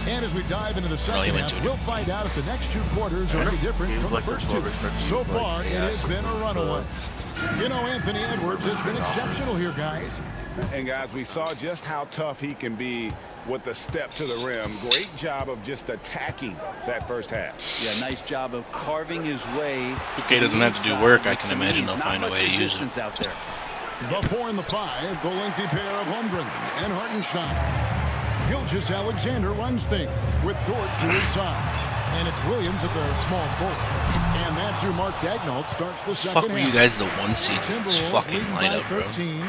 And as we dive into the he second went half, to a we'll find out if the next 2 quarters are any different Games from the like first this, 2. well restricted, So like, far, it yeah, has been a runaway. You know, Anthony Edwards has been exceptional here, guys. And guys, we saw just how tough he can be with the step to the rim. Great job of just attacking that first half. Yeah, nice job of carving his way. 2K doesn't have to do work. I can imagine they'll find a way to use it. Resistance out there. The 4 and the 5, the lengthy pair of Holmgren and Hartenstein. Gilgeous-Alexander runs things with Dort to his side. And it's Williams at the small forward. And that's who Mark Daignault starts the second Fuck were half. you guys the 1 seed in this Timberwolves fucking lead by lineup, bro? 13.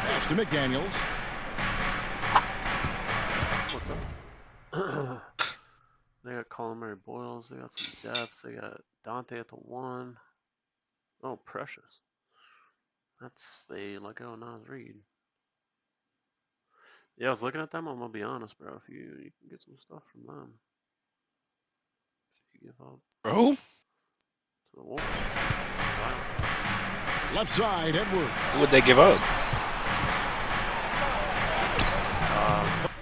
Pass to McDaniels. What's up? They got Colin Murray Boyles. They got some depth. They got Dante at the 1. Oh, Precious. That's they let go of Nas Reed. Yeah, I was looking at them. I'm gonna be honest, bro. If you can get some stuff from them, if you give up Bro? to the Wolves, Left side, Edwards. Who would they give up?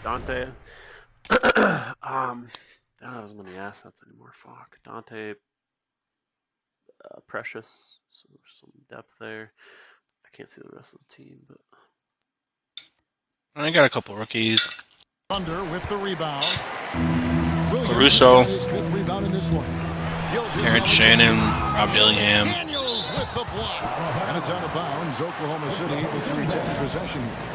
Dante. I don't have as many assets anymore. Fuck, Dante. Precious. Some depth there. I can't see the rest of the team, but. I got a couple rookies. Under with the rebound. Williams Caruso. has his 5th rebound in this one. Terrence Shannon, Rob Dillingham. Daniels with the block. And it's out of bounds. Oklahoma City able to retain possession here.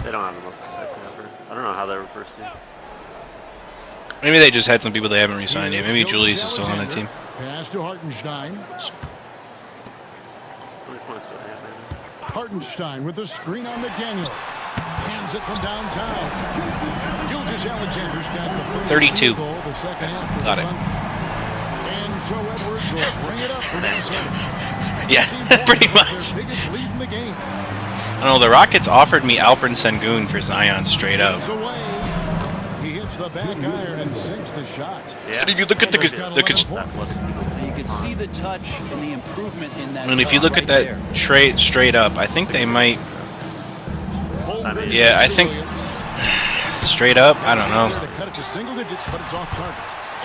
They don't have the most enticing effort. I don't know how they were first team. Maybe they just had some people they haven't re-signed yet. Maybe Julius is still on that team. Pass to Hartenstein. How many points do I have, man? Hartenstein with the screen on McDaniel. Hands it from downtown. Gilgeous-Alexander's got the first 32. goal, the second half for Got the it. Thunder. And so Edwards will bring it up for Minnesota. Yeah, 14 pretty points much. was their biggest lead in the game. I don't know, the Rockets offered me Alperen Sengun for Zion straight up. It's away. He hits the back iron and sinks the shot. Yeah. If you look at the You can see the touch and the improvement in that. I mean, if you look at right that there. trade straight up, I think they might. Holmgren Yeah, I to think Williams. straight up. I don't know. There to cut it to single digits, but it's off target.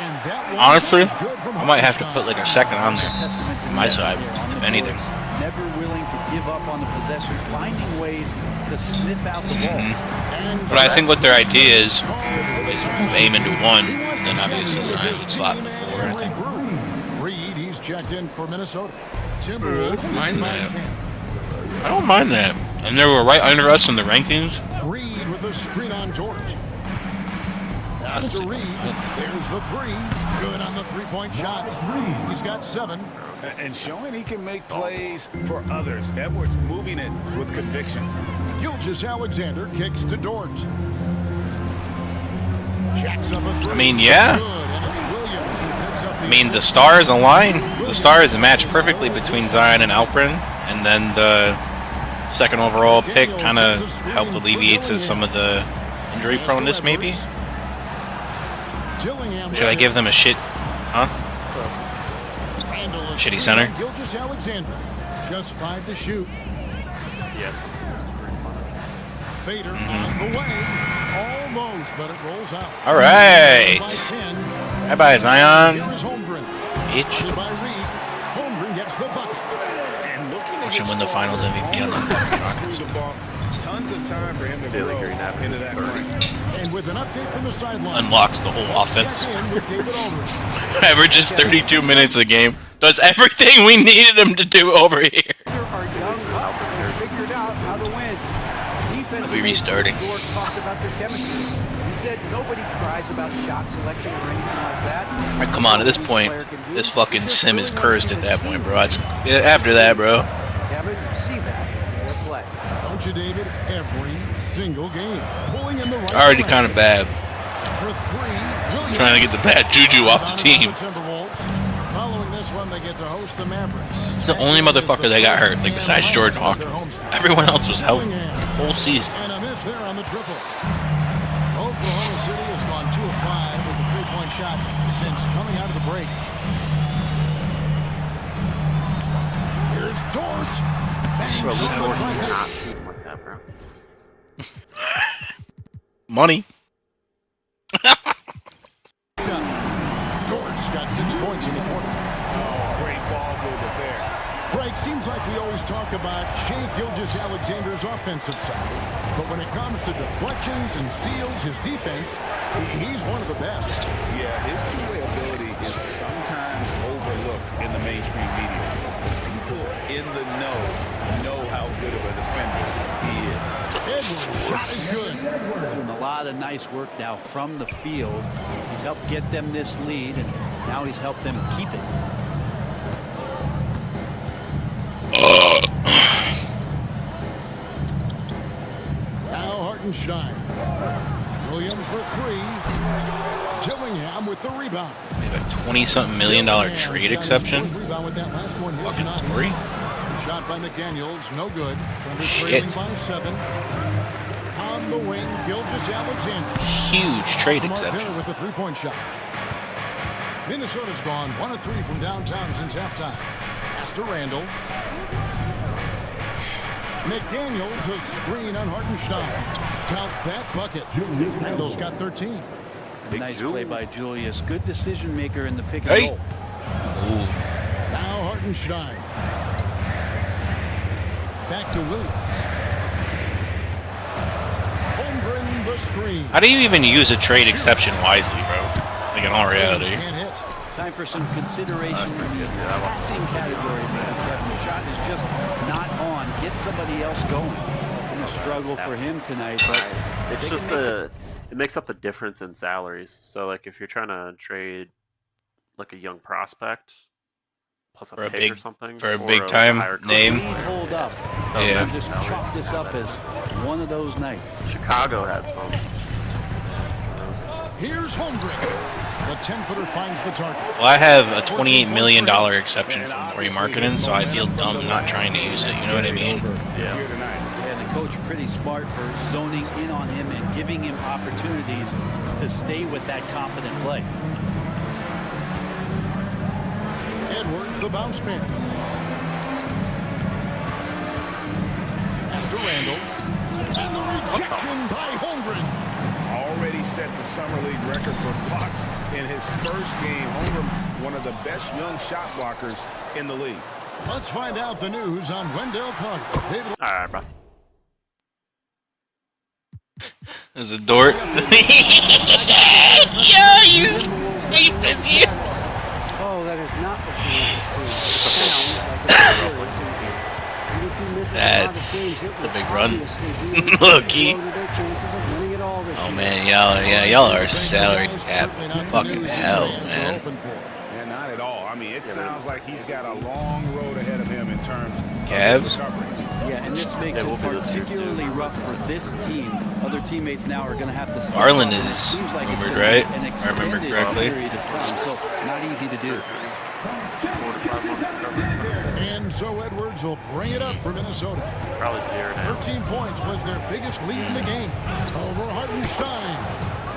And that one Honestly, is good from I might have to Hartenstein. put like a second on there. Testament to My them side, there on if the anything. boards. Never willing to give up on the possession, finding ways to sniff out the ball. But I think what their idea is aim into one, then obviously Zion would slot in the four. I think. Reed, he's checked in for Minnesota. I Timberwolves don't mind by that. 10. I don't mind that. And they were right under us in the rankings. Reed with a screen on George. Pass to Reed. There's the three. Good on the three-point shot. He's got 7. And showing he can make plays for others. Edwards moving it with conviction. Gilgeous Alexander kicks to Dort. Jacks up a three. I mean, yeah. Good, and it's Williams who picks up I mean, the stars align. The stars match perfectly between Zion and Alperen, and then the second overall pick kind of helped alleviate some of the injury proneness, maybe. Dillingham. Should I give them a shit? Huh? Shitty center? Gilgeous Alexander. Just 5 to shoot. Yes. Fader on the way. Almost, but it rolls out. All right. By 10. Bye-bye, Zion. Here is Holmgren. Bitch. By Reed. Holmgren gets the bucket. And looking to Watch him get win the finals MVP on the fucking Rockets. the ball. Tons of time for him to Billy grow Green happened into that frame. And with an update from the sideline. Unlocks the whole offense. Check in with David Aldridge. Averages 32 minutes a game. Does everything we needed him to do over here. Are young up and figured out how to win. Defense. Are we restarting? George talked about their chemistry. He said nobody cries about shot selection or anything like that. All right, come on. At this point, this fucking sim is cursed at that point, bro. After that, bro. Kevin, you see that in their play. Don't you, David? Every single game. Pulling in the right Already direction. kind of bad. For 3, Williams. Trying to get the bad juju off the team. Timberwolves. Following this one, they get to host the Mavericks. He's the only motherfucker that got hurt, like besides Jordan Hawkins. Everyone else was healthy the whole season. And a miss there on the triple. Oklahoma City has gone 2 of 5 with the three-point shot since coming out of the break. Here's Dort. Bro, Bangs Luke on the Dort is bucket. not shooting like that, bro. Money. Dort's got 6 points in the quarter. Great ball movement there. Greg, seems like we always talk about Shea Gilgeous-Alexander's offensive side. But when it comes to deflections and steals, his defense, he's one of the best. Yeah, his two-way ability is sometimes overlooked in the mainstream media. People in the know how good of a defender he is. Edwards' shot is good. Doing a lot of nice work now from the field. He's helped get them this lead, and now he's helped them keep it. Now Hartenstein. Williams for 3. Dillingham with the rebound. We have a $20-something million trade exception. Rebound with that last one. Here's Fucking 9. Tory. Shot by McDaniels, no good. Thunder Shit. trailing by 7. On the wing, Gilgeous-Alexander. Huge trade Mark exception. there with the three-point shot. Minnesota's gone 1 of 3 from downtown since halftime. Pass to Randall. McDaniels a screen on Hartenstein. Count that bucket. Randall's got 13. Nice play by Julius. Good decision maker in the pick and Hey. roll. Ooh. Now Hartenstein. Back to Williams. Holmgren the screen. How do you even use a trade exception wisely, bro? Like in all reality. Can't hit. Time for some consideration in the passing category, maybe, Kevin. The shot is just not on. Get somebody else going. Been a struggle for him tonight, but It's just it makes up the difference in salaries. So like if you're trying to trade like a young prospect plus a For a pick or big- something for a or big time higher cost name. need player. hold up. Yeah. Just chalk this up as one of those nights. Chicago had some. Here's Holmgren. The 10-footer finds the target. Well, I have a $28 million exception from remarketing, so I feel dumb not trying to use it. You know what I mean? Yeah. And the coach pretty smart for zoning in on him and giving him opportunities to stay with that confident play. Edwards, the bounce pass. Pass to Randall. And the rejection by Holmgren. Already set the summer league record for blocks in his first game. Holmgren, one of the best young shot blockers in the league. Let's find out the news on Wendell Carter. David. All right, bro. There's a Dort. Yeah, he's sleeping here. Oh, that is not what you want to see. It sounds like it's serious. And if he misses a lot of That's games, it a will big run. obviously be Low-key. below their chances of winning it all this Oh year. man, y'all are salary cap. Fucking hell, man. And not at all. I mean, it sounds like he's got a long road ahead of him in terms of Cavs? recovery. Yeah, and this makes They it will be this year, too. particularly rough for this team. Other teammates now are going to have to step Garland up, and it is seems like it's rumored, gonna right? be an If I remember extended correctly. period of time, so not easy to do. 4 to 5 months recovery. And so Edwards will bring it up for Minnesota. Probably Jared Allen. 13 points was their biggest lead in the game. Over Hartenstein.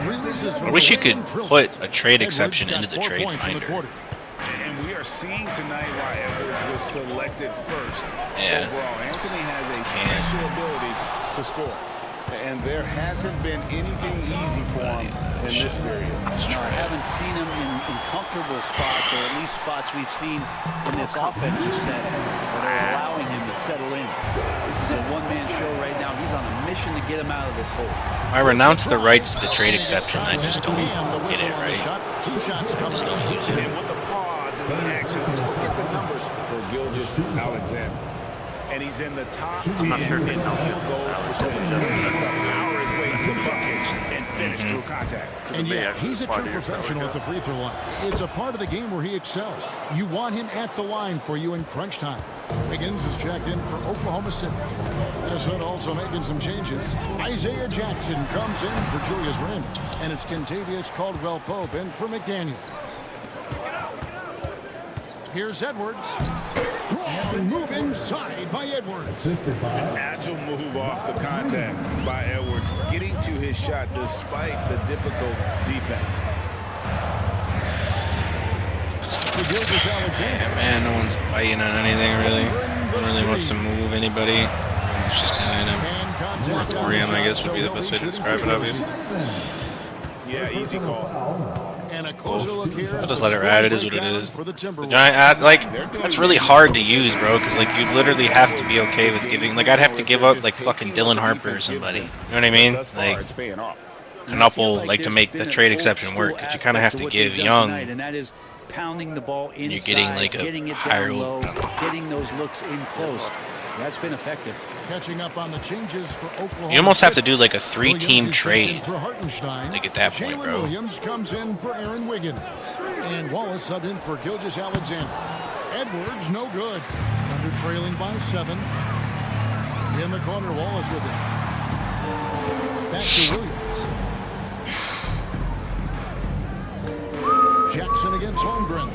Releases I from wish you could William Trilson. put a trade Edwards exception got into the 4 trade points in the finder. quarter. And we are seeing tonight why Edwards was selected first. Yeah. Overall, Anthony has a special ability to score. And there hasn't been anything easy for him in this period. Now, I haven't seen him in comfortable spots, or at least spots we've seen in this offensive set that are allowing him to settle in. This is a one-man show right now. He's on a mission to get him out of this hole. I renounce the rights to trade exception. I just don't And the get whistle it on the right. shot. 2 shots coming up. And with the pause and the action, let's look at the numbers for Gilgeous Alexander. And he's in the top 10 I'm not sure if he in knows field his goal salary. percentage. Power his way to the bucket and finish through contact. And may yeah, actually he's a apply true to your salary professional at cap. the free throw line. It's a part of the game where he excels. You want him at the line for you in crunch time. Wiggins is checked in for Oklahoma City. Minnesota also making some changes. Isaiah Jackson comes in for Julius Randle. And it's Kentavious Caldwell-Pope in for McDaniel. Here's Edwards. Strong move inside by Edwards. Agile move off the contact by Edwards, getting to his shot despite the difficult defense. To Gilgeous Alexander. Yeah, man, no one's biting on anything really. No one really wants to move anybody. It's just kind of And contact on the moratorium, I shot, guess, would be so the best way to he'll be describe it, shooting obviously. Yeah, easy call. And a closer look here. I'll just let it ride. It is what it is. For the The Timberwolves. giant, that's really hard to use, bro, because like you literally have to be okay with giving. Like I'd have to give up like fucking Dylan Harper or somebody. You know what I mean? Thus far, Like it's paying off. Knuckle, like to there's make been the an trade old exception school work, because you aspect kind of have to to what give they've done Young. tonight, and that is pounding the ball inside, you're getting, like, a getting it higher- down low, getting those looks in close. That's been effective. Catching up on the changes for Oklahoma. You almost have to City. do like a Williams 3-team is trade. checked in for Hartenstein. to get that point, Jalen bro. Williams comes in for Aaron Wiggins. And Wallace subbed in for Gilgeous Alexander. Edwards, no good. Under trailing by 7. In the corner, Wallace with it. Back to Williams. Jackson against Holmgren.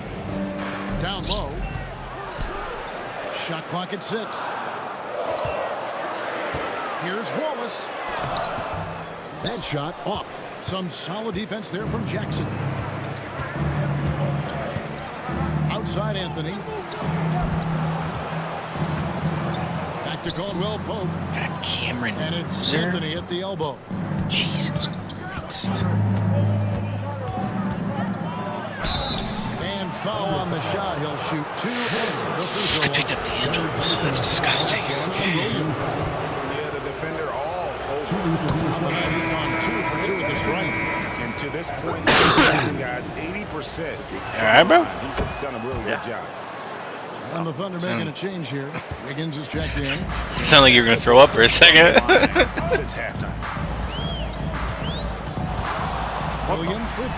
Down low. Shot clock at 6. Here's Wallace. That shot off. Some solid defense there from Jackson. Outside Anthony. Back to Caldwell-Pope. God, Cameron And it's Boozer? Anthony at the elbow. Jesus Christ. And foul on the shot. He'll shoot 2 eggs at the free I throw picked line. up D'Angelo, so that's disgusting. Yeah, the defender all over. On the night, he's gone 2 for 2 at the strike. And to this point in the season, guys, 80%. All right, bro. He's done a really good job. And the Thunder making a change here. Wiggins is checked in. You sound like you're gonna throw up for a second. Since halftime. Williams for 3.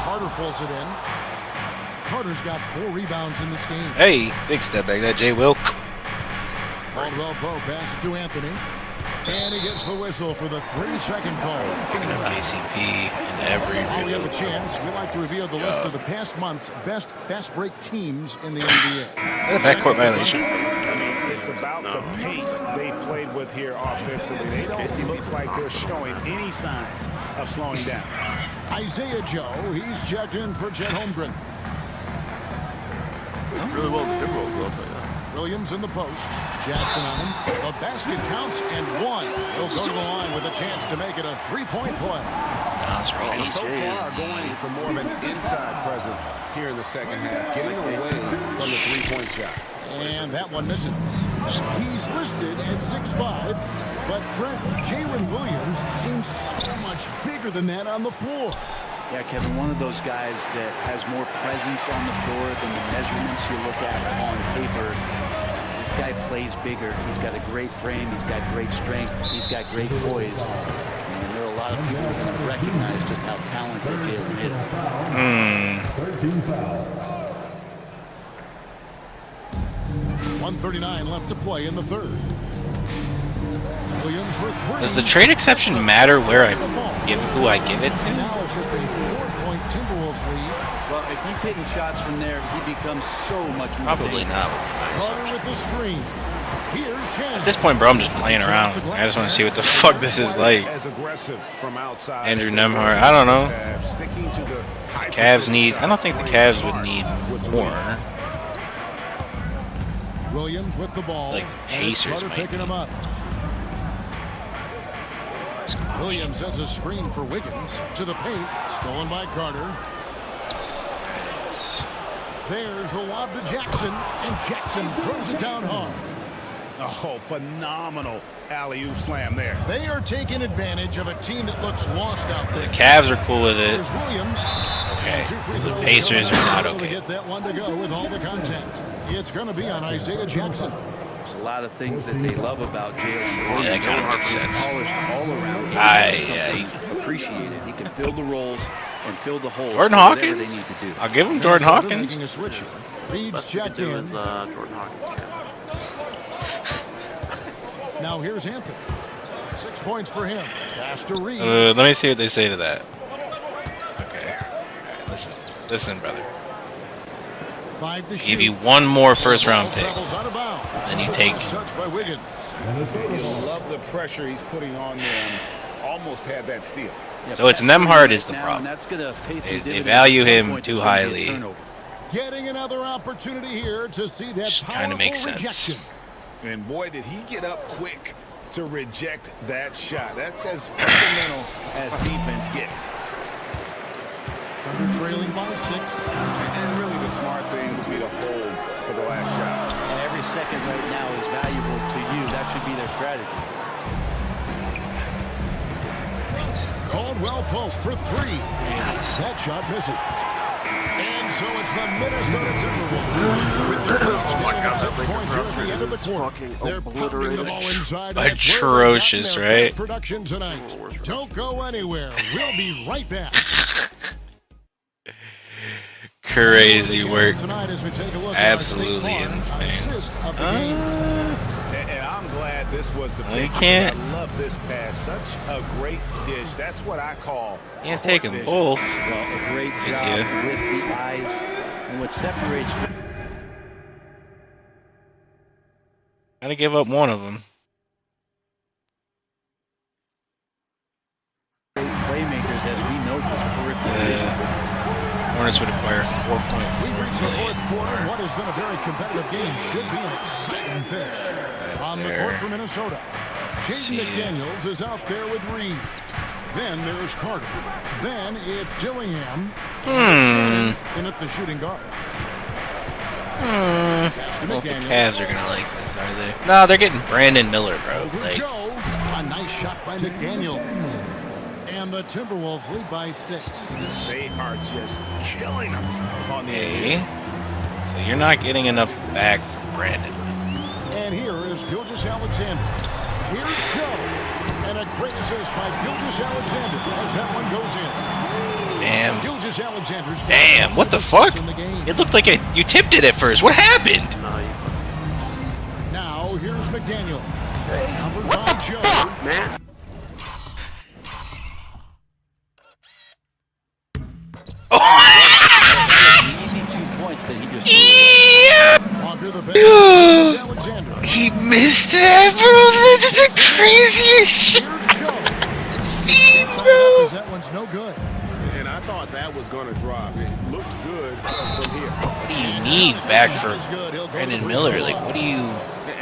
Carter pulls it in. Carter's got 4 rebounds in this game. Hey, big step back. That Jay Will. Caldwell-Pope passes to Anthony. And he gets the whistle for the 3-second call. Picking up KCP in every While we have the video. chance, we'd like to reveal the list of the past month's best fast break teams in the NBA. That's a backcourt violation. It's about the pace they played with here offensively. They don't look like they're showing any signs of slowing down. Isaiah Joe, he's checked in for Chet Holmgren. Really well with the Timberwolves, I'll tell you that. Williams in the post. Jackson on him. The basket counts and one. He'll go to the line with a chance to make it a three-point play. That's right. So far, going for more of an inside presence here in the second half, getting away from the three-point shot. And that one misses. He's listed at 6'5", but Brent, Jalen Williams seems so much bigger than that on the floor. Yeah, Kevin, one of those guys that has more presence on the floor than the measurements you look at on paper. This guy plays bigger. He's got a great frame. He's got great strength. He's got great poise. And there are a lot of people who are going to recognize just how talented Jalen is. 13 foul. 1:39 left to play in the third. Williams for three. Does the trade exception matter where I give who I give it And to? now it's just a 4-point Timberwolves lead. Well, if he's hitting shots from there, he becomes so much more Probably dangerous. not. Carter with the screen. Here's Shannon. At this point, bro, I'm just playing around. I just want to see what the fuck this is like. As aggressive from outside. Andrew Nemhart, I don't know. Sticking to the Cavs need. I don't think the Cavs would need more. Williams with the ball. Like Pacers Carter might picking be. him up. Williams sends a screen for Wiggins to the paint. Stolen by Carter. There's the lob to Jackson, and Jackson throws it down hard. Oh, phenomenal alley-oop slam there. They are taking advantage of a team that looks lost out there. The Cavs are cool with it. There's Williams. Okay. And two free The throws Pacers coming. are not Able to okay. get that one to go with all the content. It's going to be on Isaiah Jackson. There's a lot of things that they love about Jalen. Yeah, that kind of makes sense. Polished all around. Appreciate it. He can fill the roles and fill the holes. Jordan whatever Hawkins? They need to do. I'll give him Jordan Minnesota Hawkins. Making a switch here. Reed's Best you can checked do in. is Jordan Hawkins. Now here's Anthony. 6 points for him. Pass to Reed. Let me see what they say to that. Okay. Alright, listen, brother. 5 to shoot. Give you one more first round pick. Travels out of bounds. Then you take. First touch by Wiggins. You love the pressure he's putting on them. Almost had that steal. So it's Nemhart is the Now, problem. and that's gonna pay some They dividends value at some him point. too There's gonna be a highly. turnover. Getting another opportunity here to see that Which powerful kinda makes sense. rejection. And boy, did he get up quick to reject that shot. That's as fundamental as defense gets. Thunder trailing by 6. And really the smart thing would be to hold for the last shot. And every second right now is valuable to you. That should be their strategy. Caldwell Pope for 3. That shot misses. And so it's the Minnesota Timberwolves. With the lead standing at 6 points here at the end of the quarter. They're pounding the ball inside. That's where they got Atrocious, their right? best production tonight. Don't go anywhere. We'll be right back. Crazy work. Tonight as we take a look at our Absolutely State Farm insane. assist of the game. And I'm glad this was the You pick. can't- I love this pass. Such a great dish. That's what I call Can't court take them vision. both. Well, a great Is job he? with the eyes. And what separates Gotta give up one of them. great playmakers, as we know, is peripheral vision. Hornets would acquire 4.4 We've reached the million. fourth quarter. What has been a very competitive game should be an exciting finish. On the court for Minnesota, Jaden See. McDaniels is out there with Reed. Then there's Carter. Then it's Dillingham. In at the shooting guard. Pass to Well, the McDaniels. Cavs are gonna like this, are they? No, they're getting Brandon Miller, bro. Over Like, Joe. A nice shot by McDaniels. And the Timberwolves lead by 6. They are just killing them on the hey. edge. So you're not getting enough back from Brandon. And here is Gilgeous Alexander. Here's Joe. And a great assist by Gilgeous Alexander as that one goes in. Damn. Gilgeous Alexander's got Damn, what the assists fuck? in the game. It looked like you tipped it at first. What happened? No, you Now here's McDaniel. Covered by Joe. Man. Easy 2 points that he just threw away. Onto the bench. Gilgeous Alexander. He missed that, bro. That's the craziest shit Here's Joe. I've seen, Tie it up bro. as that one's no good. And I thought that was going to drop. It looked good from here. What do you need back for He's good. He'll go to the Brandon free Miller? throw Like, line. what do you?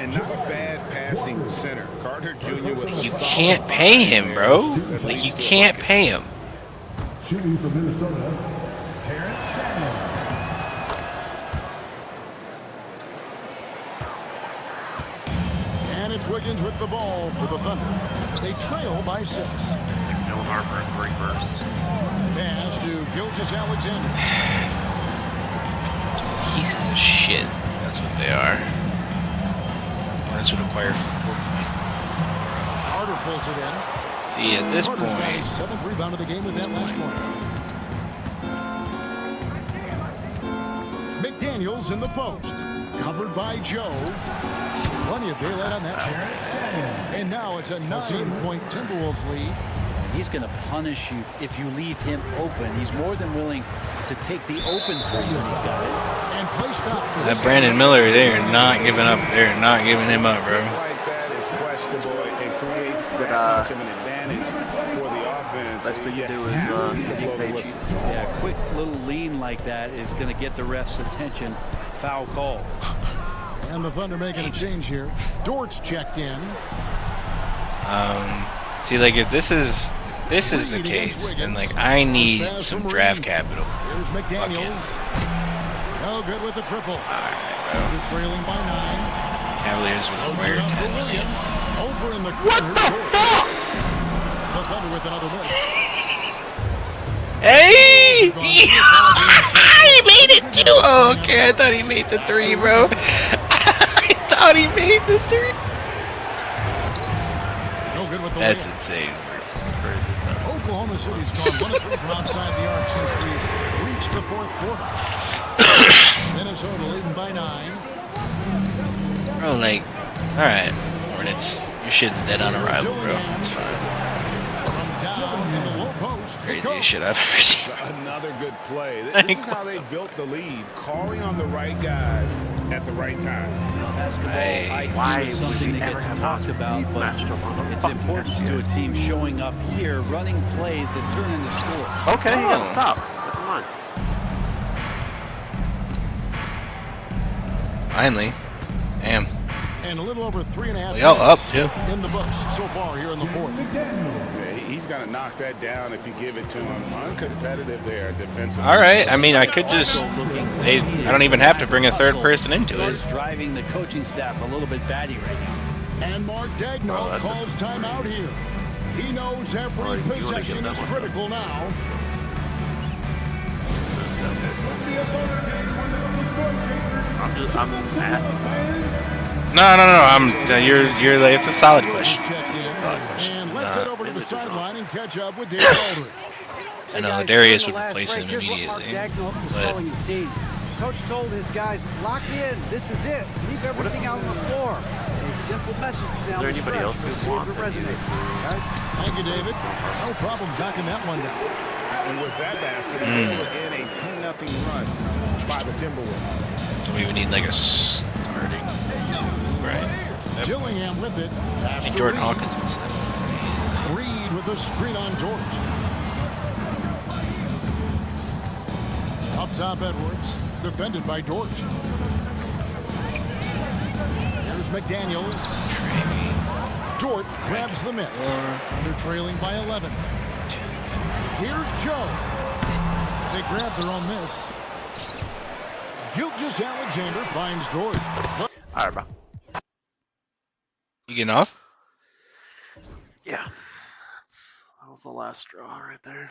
And not a bad passing center. Carter Jr. with a You solid can't five pay him, there. bro. That Like, leads you to a can't bucket. pay him. Shooting from Minnesota, Terrence Shannon. And it's Wiggins with the ball for the Thunder. They trail by 6. Dylan Harper in 3 first. Pass to Gilgeous Alexander. Pieces of shit. That's what they are. Hornets would acquire 4 points. Carter pulls it in. See, at this Carter's got his point, 7th rebound of the game with that last one. McDaniels in the post. Covered by Joe. Plenty of daylight on that. And now it's a 9-point Timberwolves lead. He's going to punish you if you leave him open. He's more than willing to take the open for you when he's got it. And play stop for that this. Brandon Miller, they are not giving up. They're not giving him up, bro. Like that is questionable. It creates Did, that much of an advantage for the offense. Best thing You to do is have to Sidney blow the Page. whistle. Yeah, a quick little lean like that is going to get the ref's attention. Foul call. And the Thunder making a change here. Dort's checked in. See, like, if this is the case, then like I need some draft capital. Here's McDaniels. No good with the triple. They're trailing by 9. Cavaliers would acquire Up to 10 million. Williams. Over in the corner. What the fuck? The Thunder with another miss. Hey! He made it too! Oh, okay, I thought he made the 3, bro. I thought he made the 3. No good with the That's layup. insane. Oklahoma City's gone 1 of 3 from outside the arc since we've reached the 4th quarter. Minnesota leading by 9. Bro, like, alright, Hornets, your shit's dead on arrival, bro. It's fine. From down in the low post. it Craziest goes. shit I've ever seen. Another good play. This is how they built the lead, calling on the right guys at the right time. Basketball, Hey. Why IQ is would something we that ever gets have talked us about, but matched up on the its fucking importance to a team showing up here, running plays that turn into scores. Okay, you gotta Oh. stop. Never mind. Finally. Damn. And a little over 3.5 Y'all up, minutes too. in the books so far here in the 4th. Yeah, he's going to knock that down if you give it to him. Uncompetitive there defensively. Alright, I mean, I could just... I don't even have to bring a third person into it. Is driving the coaching staff a little bit batty right now. And Mark Dagnall calls timeout here. He knows every Well, you wanna possession give that is one critical now. I'm asking. No. You're like, it's a solid question. Check It's a in. solid question. And let's head over to the Image is on. sideline and catch up with David Aldridge. I know guys, Darius during would the last replace break, him here's what Mark immediately, Dagnall was but telling his team. Coach told his guys, lock in. This is it. Leave everything out on the floor. A simple message down there the anybody stretch. else We'll who's see if want it that resonates. Guys. Thank you, David. No problem knocking that one down. And with that basket, he's able to end a 10-0 run by the Timberwolves. so we would need like a starting 2, right? Yep. Gillingham with it. I Pass think to Jordan Reed. Hawkins would step up. Reed with a screen on George. Up top, Edwards. Defended by George. Here's McDaniels. Dort grabs the miss. Under trailing by 11. Here's Joe. They grab their own miss. Gilgeous Alexander finds Dort. All right, bro. You getting off? Yeah. That was the last straw right there.